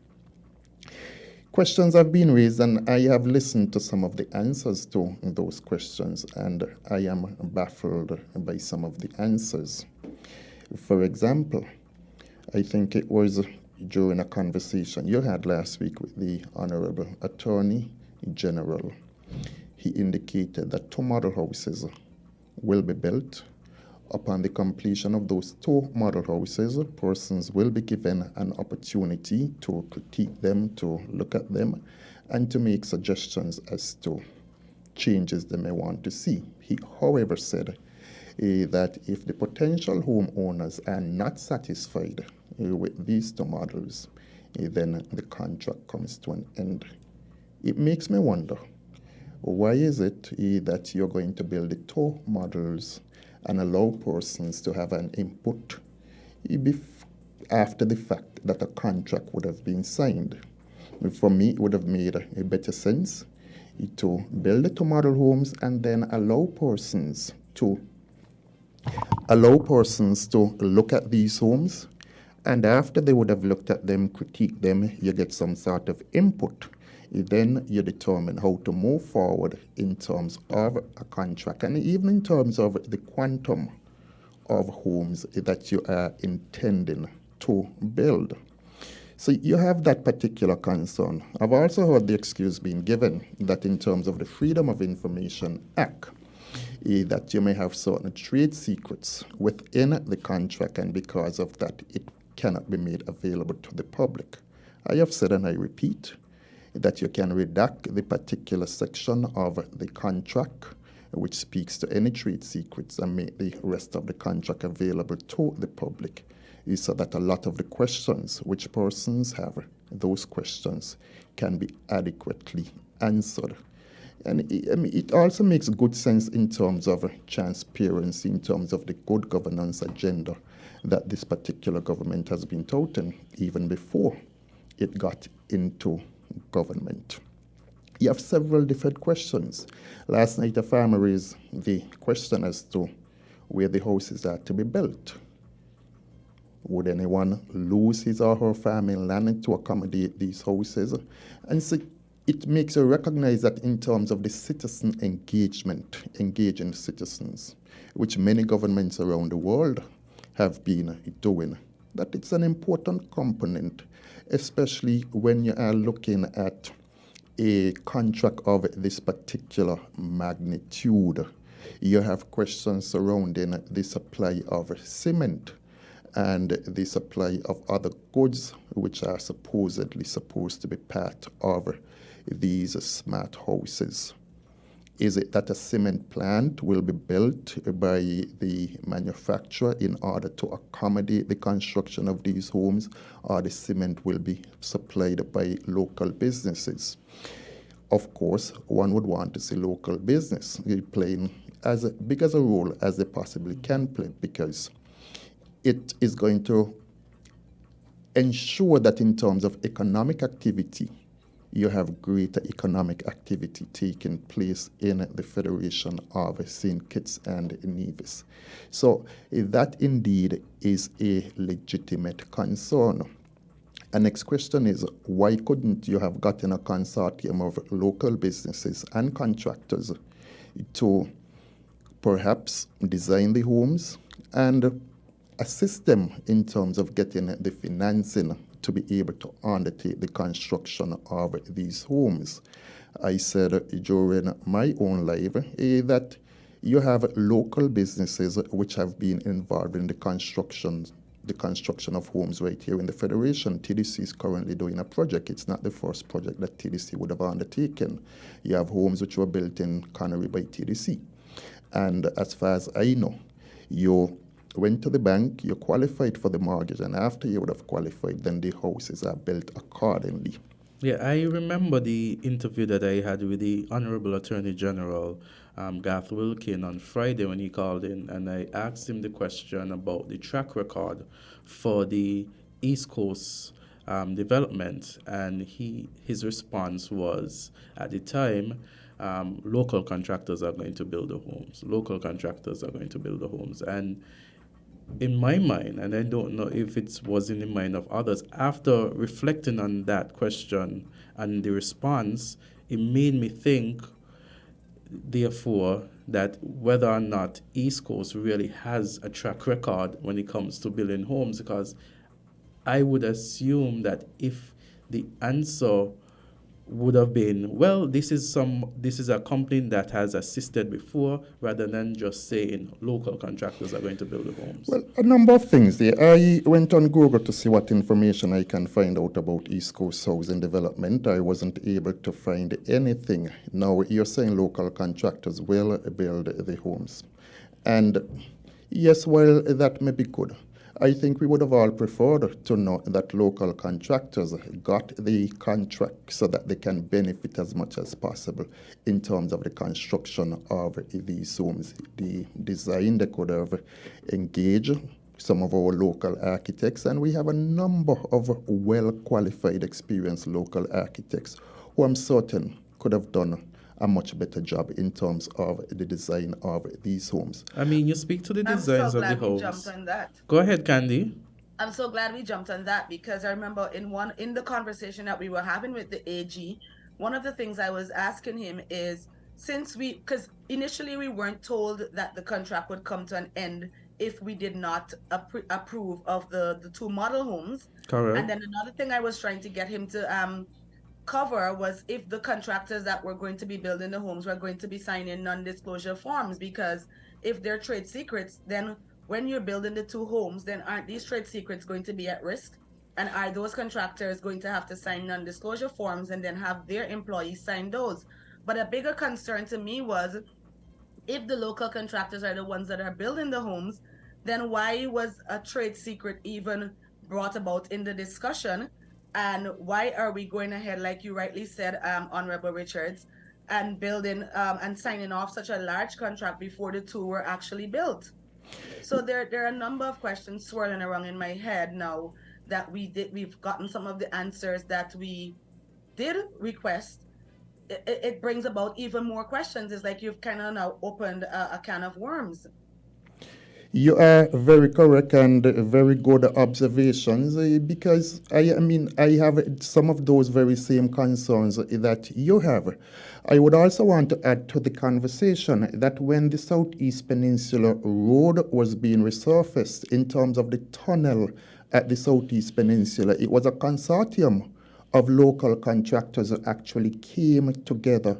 Questions have been raised, and I have listened to some of the answers to those questions, and I am baffled by some of the answers. For example, I think it was during a conversation you had last week with the Honorable Attorney General. He indicated that 2 model houses will be built. Upon the completion of those 2 model houses, persons will be given an opportunity to critique them, to look at them, and to make suggestions as to changes they may want to see. He, however, said that if the potential homeowners are not satisfied with these 2 models, then the contract comes to an end. It makes me wonder, why is it that you're going to build the 2 models and allow persons to have an input after the fact that a contract would have been signed? For me, it would have made a better sense to build the 2 model homes and then allow persons to look at these homes, and after they would have looked at them, critique them, you get some sort of input. Then you determine how to move forward in terms of a contract and even in terms of the quantum of homes that you are intending to build. So you have that particular concern. I've also heard the excuse being given that in terms of the Freedom of Information Act, that you may have certain trade secrets within the contract, and because of that, it cannot be made available to the public. I have said and I repeat that you can redact the particular section of the contract which speaks to any trade secrets and make the rest of the contract available to the public, is so that a lot of the questions which persons have, those questions can be adequately answered. And it also makes good sense in terms of transparency, in terms of the good governance agenda that this particular government has been touting even before it got into government. You have several different questions. Last night, a farmer raised the question as to where the houses are to be built. Would anyone lose his or her farming land to accommodate these houses? And so it makes you recognize that in terms of the citizen engagement, engaging citizens, which many governments around the world have been doing, that it's an important component, especially when you are looking at a contract of this particular magnitude. You have questions surrounding the supply of cement and the supply of other goods which are supposedly supposed to be part of these smart houses. Is it that a cement plant will be built by the manufacturer in order to accommodate the construction of these homes, or the cement will be supplied by local businesses? Of course, one would want to see local business playing as big as a role as they possibly can play, because it is going to ensure that in terms of economic activity, you have greater economic activity taking place in the Federation of St. Kitts and Nevis. So that indeed is a legitimate concern. The next question is, why couldn't you have gotten a consortium of local businesses and contractors to perhaps design the homes and assist them in terms of getting the financing to be able to undertake the construction of these homes? I said during my own life that you have local businesses which have been involved in the construction of homes right here in the Federation. TDC is currently doing a project. It's not the first project that TDC would have undertaken. You have homes which were built in Connery by TDC. And as far as I know, you went to the bank, you qualified for the mortgage, and after you would have qualified, then the houses are built accordingly. Yeah, I remember the interview that I had with the Honorable Attorney General, Garth Wilkin, on Friday when he called in, and I asked him the question about the track record for the East Coast development, and his response was, at the time, local contractors are going to build the homes. Local contractors are going to build the homes. And in my mind, and I don't know if it was in the mind of others, after reflecting on that question and the response, it made me think, therefore, that whether or not East Coast really has a track record when it comes to building homes, because I would assume that if the answer would have been, well, this is a company that has assisted before, rather than just saying local contractors are going to build the homes. Well, a number of things there. I went on Google to see what information I can find out about East Coast housing development. I wasn't able to find anything. Now, you're saying local contractors will build the homes. And yes, while that may be good, I think we would have all preferred to know that local contractors got the contract so that they can benefit as much as possible in terms of the construction of these homes. The design, they could have engaged some of our local architects, and we have a number of well-qualified, experienced local architects who I'm certain could have done a much better job in terms of the design of these homes. I mean, you speak to the designs of the homes. Jumped on that. Go ahead, Candy. I'm so glad we jumped on that, because I remember in the conversation that we were having with the AG, one of the things I was asking him is, because initially we weren't told that the contract would come to an end if we did not approve of the two model homes. Correct. And then another thing I was trying to get him to cover was if the contractors that were going to be building the homes were going to be signing non-disclosure forms, because if they're trade secrets, then when you're building the two homes, then aren't these trade secrets going to be at risk? And are those contractors going to have to sign non-disclosure forms and then have their employees sign those? But a bigger concern to me was, if the local contractors are the ones that are building the homes, then why was a trade secret even brought about in the discussion? And why are we going ahead, like you rightly said, Honorable Richards, and building and signing off such a large contract before the two were actually built? So there are a number of questions swirling around in my head now that we've gotten some of the answers that we did request. It brings about even more questions. It's like you've kind of now opened a can of worms. You are very correct and very good observations because I have some of those very same concerns that you have. I would also want to add to the conversation that when the Southeast Peninsula Road was being resurfaced in terms of the tunnel at the Southeast Peninsula, it was a consortium of local contractors who actually came together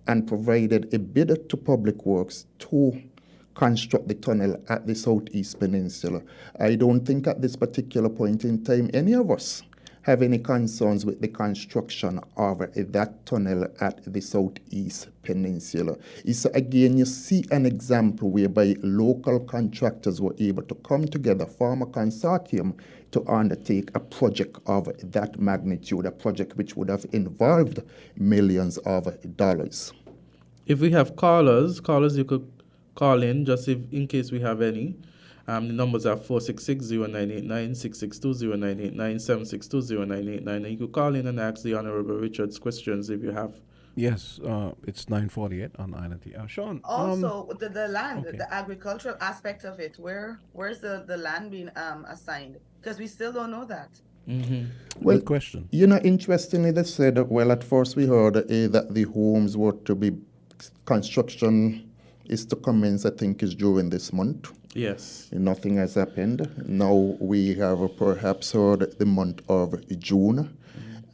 and provided a bid to Public Works to construct the tunnel at the Southeast Peninsula. I don't think at this particular point in time any of us have any concerns with the construction of that tunnel at the Southeast Peninsula. It's again, you see an example whereby local contractors were able to come together, form a consortium to undertake a project of that magnitude, a project which would have involved millions of dollars. If we have callers, you could call in just in case we have any. The numbers are 466-0989, 662-0989, 762-0989. And you could call in and ask the Honorable Richards questions if you have. Yes, it's 9:48 on Island T. Shawn. Also, the land, okay. the agricultural aspect of it, where's the land being assigned? Because we still don't know that. Mm-hmm. Well, good question. Interestingly, they said, well, at first we heard that the homes were to be, construction is to commence, I think, is during this month. Yes. Nothing has happened. Now we have perhaps heard the month of June.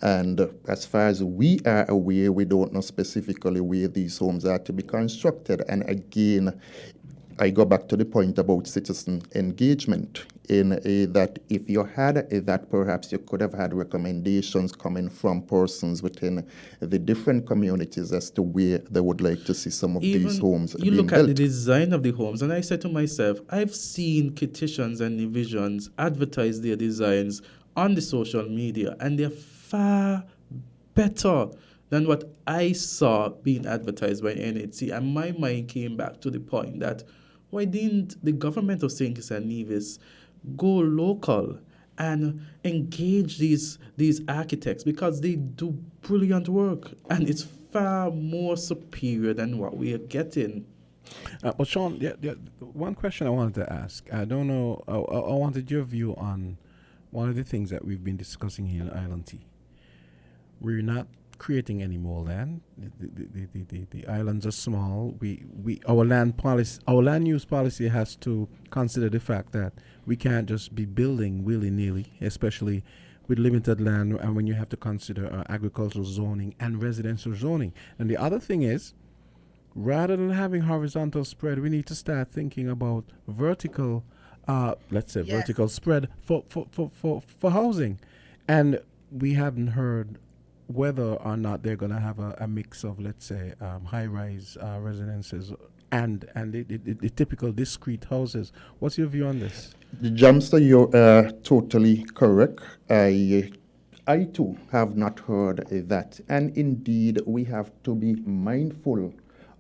And as far as we are aware, we don't know specifically where these homes are to be constructed. And again, I go back to the point about citizen engagement in that if you had that, perhaps you could have had recommendations coming from persons within the different communities as to where they would like to see some of these homes you being look built. at the design of the homes, and I said to myself, I've seen Kitchens and Divisions advertise their designs on the social media, and they're far better than what I saw being advertised by NHC. And my mind came back to the point that why didn't the government of St. Kitts and Nevis go local and engage these architects, because they do brilliant work and it's far more superior than what we are getting. But Shawn, one question I wanted to ask. I don't know. I wanted your view on one of the things that we've been discussing here in Island T. We're not creating any more land. The islands are small. Our land use policy has to consider the fact that we can't just be building willy-nilly, especially with limited land, and when you have to consider agricultural zoning and residential zoning. And the other thing is, rather than having horizontal spread, we need to start thinking about vertical, vertical spread for housing. And we haven't heard whether or not they're going to have a mix of, let's say, high-rise residences and the typical discrete houses. What's your view on this? Jamster, you are totally correct. I too have not heard that. And indeed, we have to be mindful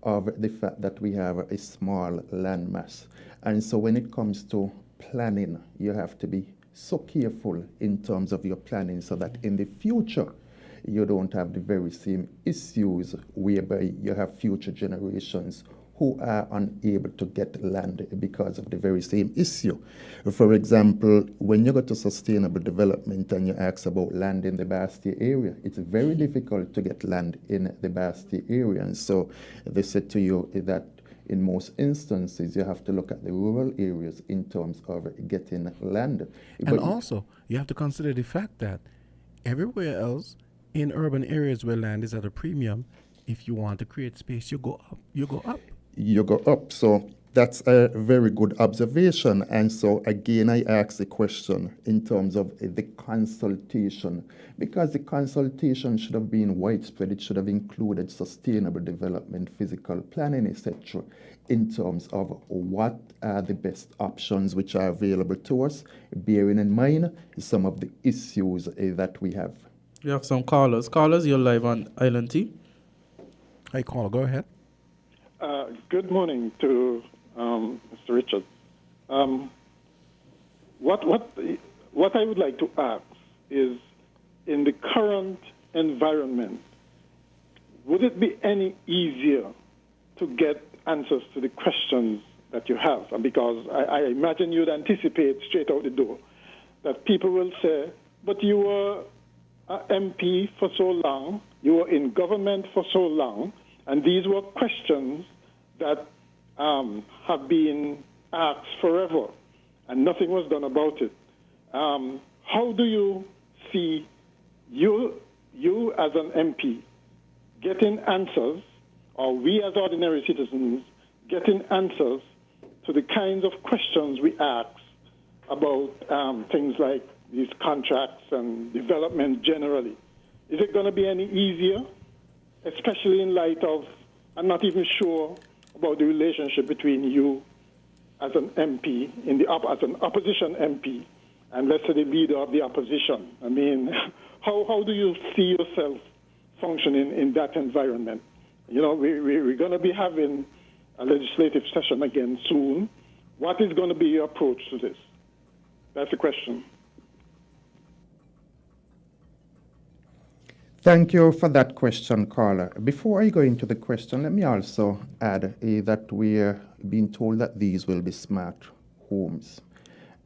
of the fact that we have a small landmass. And so when it comes to planning, you have to be so careful in terms of your planning so that in the future, you don't have the very same issues whereby you have future generations who are unable to get land because of the very same issue. For example, when you go to sustainable development and you ask about land in the Bastille area, it's very difficult to get land in the Bastille area. And so they said to you that in most instances, you have to look at the rural areas in terms of getting land. And also, you have to consider the fact that everywhere else, in urban areas where land is at a premium, if you want to create space, you go up. You go up. So That's a very good observation. And so, again, I ask the question in terms of the consultation, because the consultation should have been widespread. It should have included sustainable development, physical planning, etc., in terms of what are the best options which are available to us, bearing in mind some of the issues that we have. We have some callers. Callers, you're live on Island T. Hi, caller, go ahead. Good morning to Mr. Richard. What I would like to ask is, in the current environment, would it be any easier to get answers to the questions that you have? And because I imagine you'd anticipate straight out the door that people will say, but you were an MP for so long, you were in government for so long, and these were questions that have been asked forever, and nothing was done about it. How do you see you as an MP getting answers, or we as ordinary citizens getting answers to the kinds of questions we ask about things like these contracts and development generally? Is it going to be any easier, especially in light of, I'm not even sure about the relationship between you as an MP, as an opposition MP, and let's say the leader of the opposition? I mean, how do you see yourself functioning in that environment? You know, we're going to be having a legislative session again soon. What is going to be your approach to this? That's the question. Thank you for that question, Carla. Before I go into the question, let me also add that we're being told that these will be smart homes.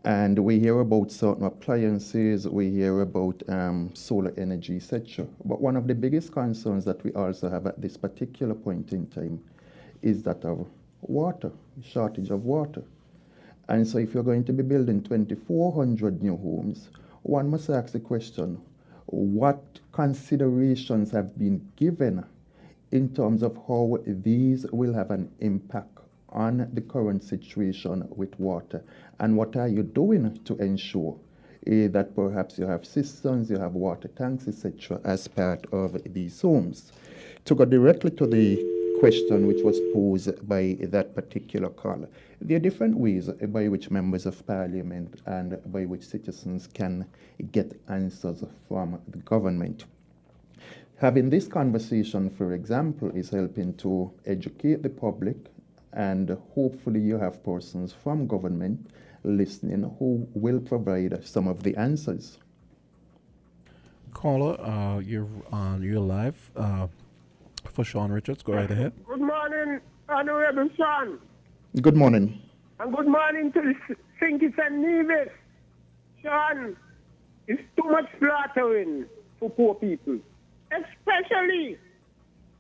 And we hear about certain appliances, we hear about solar energy, etc. But one of the biggest concerns that we also have at this particular point in time is that of water, shortage of water. And so if you're going to be building 2,400 new homes, one must ask the question, what considerations have been given in terms of how these will have an impact on the current situation with water? And what are you doing to ensure that perhaps you have cisterns, you have water tanks, etc., as part of these homes? To go directly to the question which was posed by that particular caller, there are different ways by which members of parliament and by which citizens can get answers from the government. Having this conversation, for example, is helping to educate the public, and hopefully you have persons from government listening who will provide some of the answers. Caller, you're live for Shawn Richards. Go right ahead. Good morning, Honorable Shawn. Good morning. And good morning to the Sinkis and Nevis. Shawn, it's too much slaughtering for poor people. Especially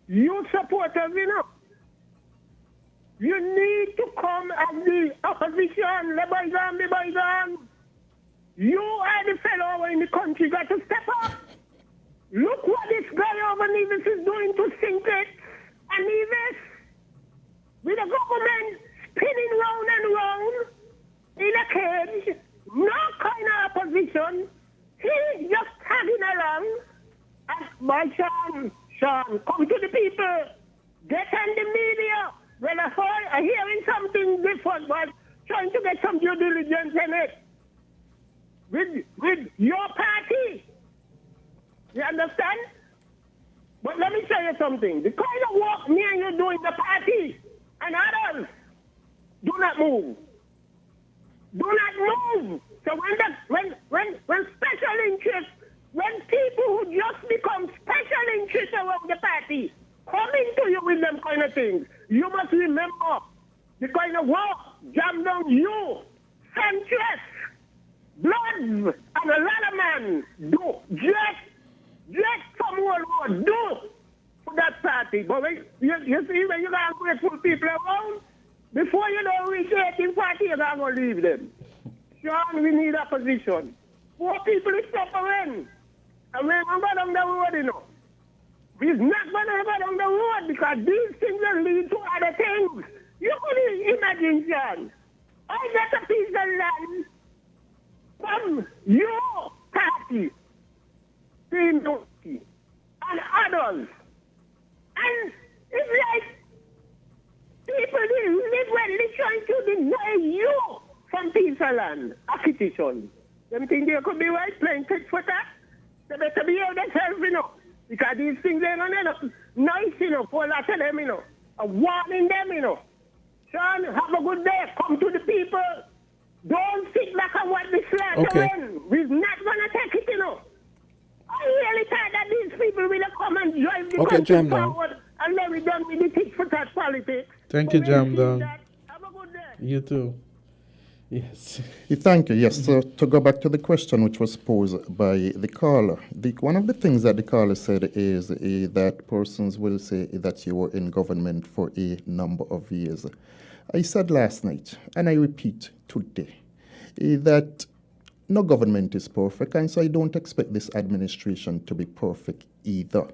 you supporters, you know. You need to come as the opposition, the bygone. You are the fellow in the country got to step up. Look what this guy over Nevis is doing to Sinkit and Nevis. With the government spinning round and round in a cage, no kind of opposition. He's just tagging along. And my Shawn, come to the people. Get on the media. When I'm hearing something different, but trying to get some due diligence in it. With your party. You understand? But let me tell you something. The kind of work me and you do in the party and others, do not move. Do not move. So when special interests, when people who just become special interests around the party coming to you with them kind of things, you must remember the kind of work jam down you, centrist, Bloods, and a lot of men do. Just some world do for that party. But you see, when you got grateful people around, before you know reach 1840, you're going to leave them. Shawn, we need opposition. Poor people is suffering. And we're going to go down the road, you know. We're not going to go down the road because these things will lead to other things. You could imagine, John. I got a piece of land from your party, Team and others. And it's like people deliberately trying to deny you some piece of land, acquisition. Them think they could be right playing tit for tat. They better behave themselves, you know. Because these things they don't end up nice, you know, for a lot of them, you know. I'm warning them, you know. Shawn, have a good day. Come to the people. Don't sit back and watch the slaughter win. We're not going to take it, you know. I really thought that these people will come and drive the country forward and then we're done with the tit for tat politics. Thank you, Jam Down. You too. Yes. Thank you. Yes, so to go back to the question which was posed by the caller, one of the things that the caller said is that persons will say that you were in government for a number of years. I said last night, and I repeat today, that no government is perfect, and so I don't expect this administration to be perfect either.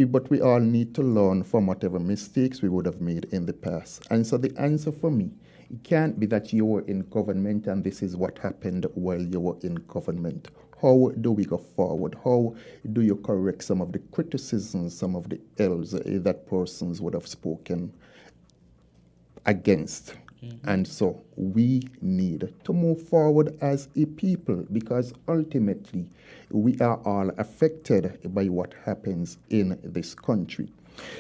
But we all need to learn from whatever mistakes we would have made in the past. And so the answer for me, it can't be that you were in government and this is what happened while you were in government. How do we go forward? How do you correct some of the criticisms, some of the ills that persons would have spoken against? And so we need to move forward as a people because ultimately we are all affected by what happens in this country.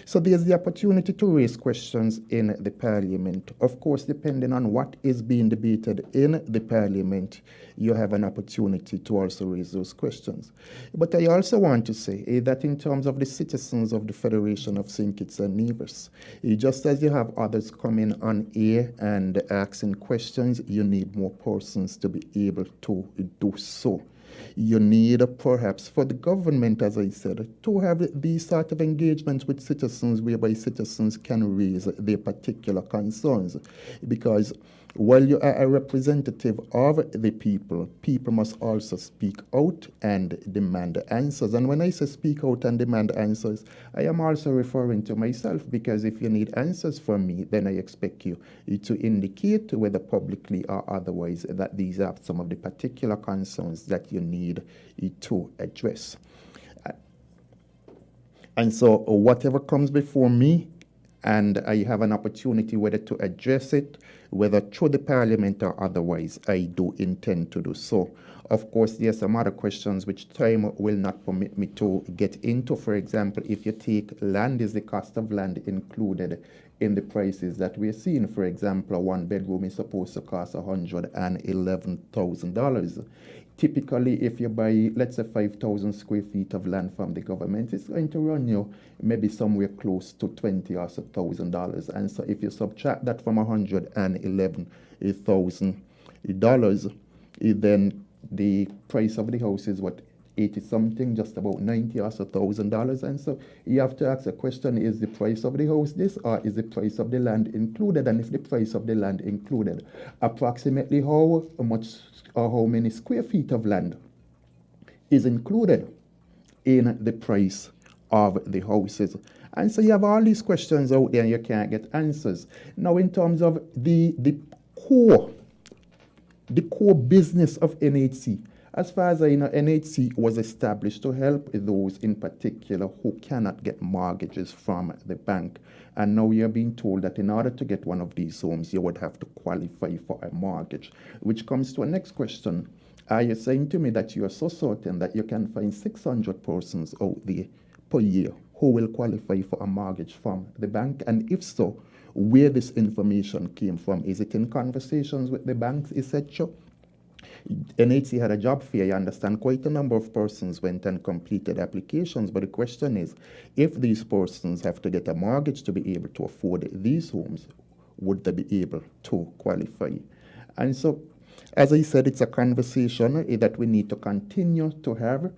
So there's the opportunity to raise questions in the parliament. Of course, depending on what is being debated in the parliament, you have an opportunity to also raise those questions. But I also want to say that in terms of the citizens of the Federation of St. Kitts and Nevis, just as you have others coming on air and asking questions, you need more persons to be able to do so. You need perhaps for the government, as I said, to have these sort of engagements with citizens whereby citizens can raise their particular concerns. Because while you are a representative of the people, people must also speak out and demand answers. And when I say speak out and demand answers, I am also referring to myself because if you need answers from me, then I expect you to indicate whether publicly or otherwise that these are some of the particular concerns that you need to address. And so whatever comes before me, and I have an opportunity whether to address it, whether through the parliament or otherwise, I do intend to do so. Of course, there are some other questions which time will not permit me to get into. For example, if you take land, is the cost of land included in the prices that we're seeing? For example, a one bedroom is supposed to cost $111,000. Typically, if you buy, let's say, 5,000 square feet of land from the government, it's going to run you maybe somewhere close to $20,000. And so if you subtract that from $111,000, then the price of the house is what, 80 something, just about $90,000. And so you have to ask the question, is the price of the house this or is the price of the land included? And if the price of the land included, approximately how much or how many square feet of land is included in the price of the houses? And so you have all these questions out there and you can't get answers. Now in terms of the core business of NHC, as far as I know, NHC was established to help those in particular who cannot get mortgages from the bank. And now you're being told that in order to get one of these homes, you would have to qualify for a mortgage, which comes to a next question. Are you saying to me that you are so certain that you can find 600 persons out there per year who will qualify for a mortgage from the bank? And if so, where this information came from? Is it in conversations with the banks, etc.? NHC had a job fair. I understand quite a number of persons went and completed applications, but the question is, if these persons have to get a mortgage to be able to afford these homes, would they be able to qualify? And so, as I said, it's a conversation that we need to continue to have.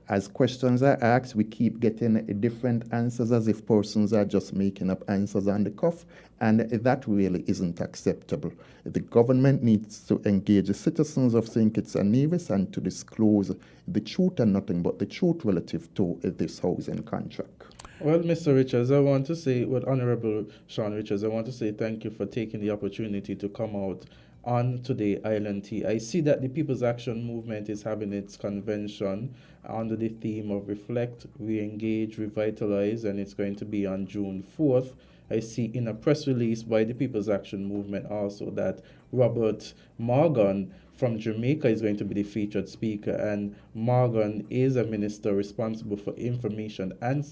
As questions are asked, we keep getting different answers as if persons are just making up answers on the cuff, and that really isn't acceptable. The government needs to engage the citizens of St. Kitts and Nevis and to disclose the truth and nothing but the truth relative to this housing contract. Well, Mr. Richards, I want to say, Honorable Shawn Richards, I want to say thank you for taking the opportunity to come out on today Island Tea. I see that the People's Action Movement is having its convention under the theme of Reflect, Re-engage, Revitalize, and it's going to be on June 4th. I see in a press release by the People's Action Movement also that Robert Morgan from Jamaica is going to be the featured speaker, and Morgan is a minister responsible for information and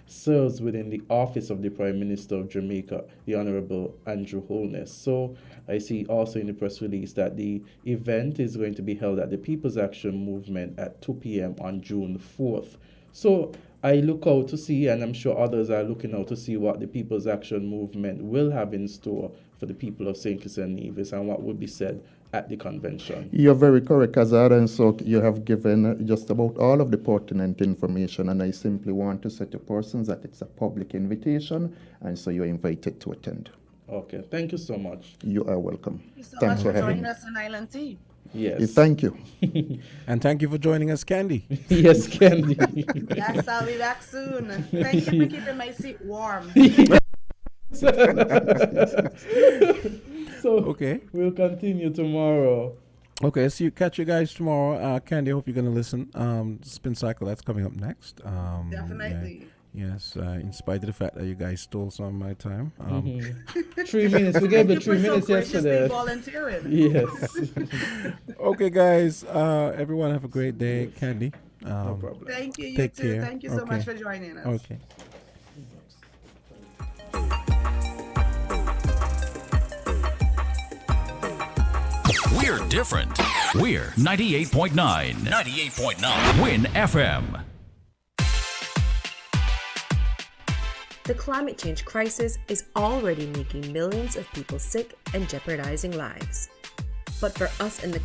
serves within the office of the Prime Minister of Jamaica, the Honorable Andrew Holness. So I see also in the press release that the event is going to be held at the People's Action Movement at 2 p.m. on June 4th. So I look out to see, and I'm sure others are looking out to see what the People's Action Movement will have in store for the people of St. Kitts and Nevis and what will be said at the convention. You're very correct, Azard, and so you have given just about all of the pertinent information, and I simply want to say to persons that it's a public invitation, and so you're invited to attend. Okay, thank you so much. You are welcome. Thank you so Thanks much for having joining me. us on Island Tea. Yes. Thank you. And thank you for joining us, Candy. Yes, Candy. Yes, I'll be back soon. Thank you for keeping my seat warm. So okay, we'll continue tomorrow. Okay, so catch you guys tomorrow. Candy, I hope you're gonna listen. Spin Cycle, that's coming up next. Definitely. Yeah, yes, in spite of the fact that you guys stole some of my time. 3 minutes. We gave it 3 minutes so yesterday. Volunteering. Yes. Okay, guys. Everyone have a great day. Candy. No problem. Thank you. You Take too. care. Thank you so much for joining us. Okay. We're different. We're 98.9. 98.9. Win FM. The climate change crisis is already making millions of people sick and jeopardizing lives. But for us in the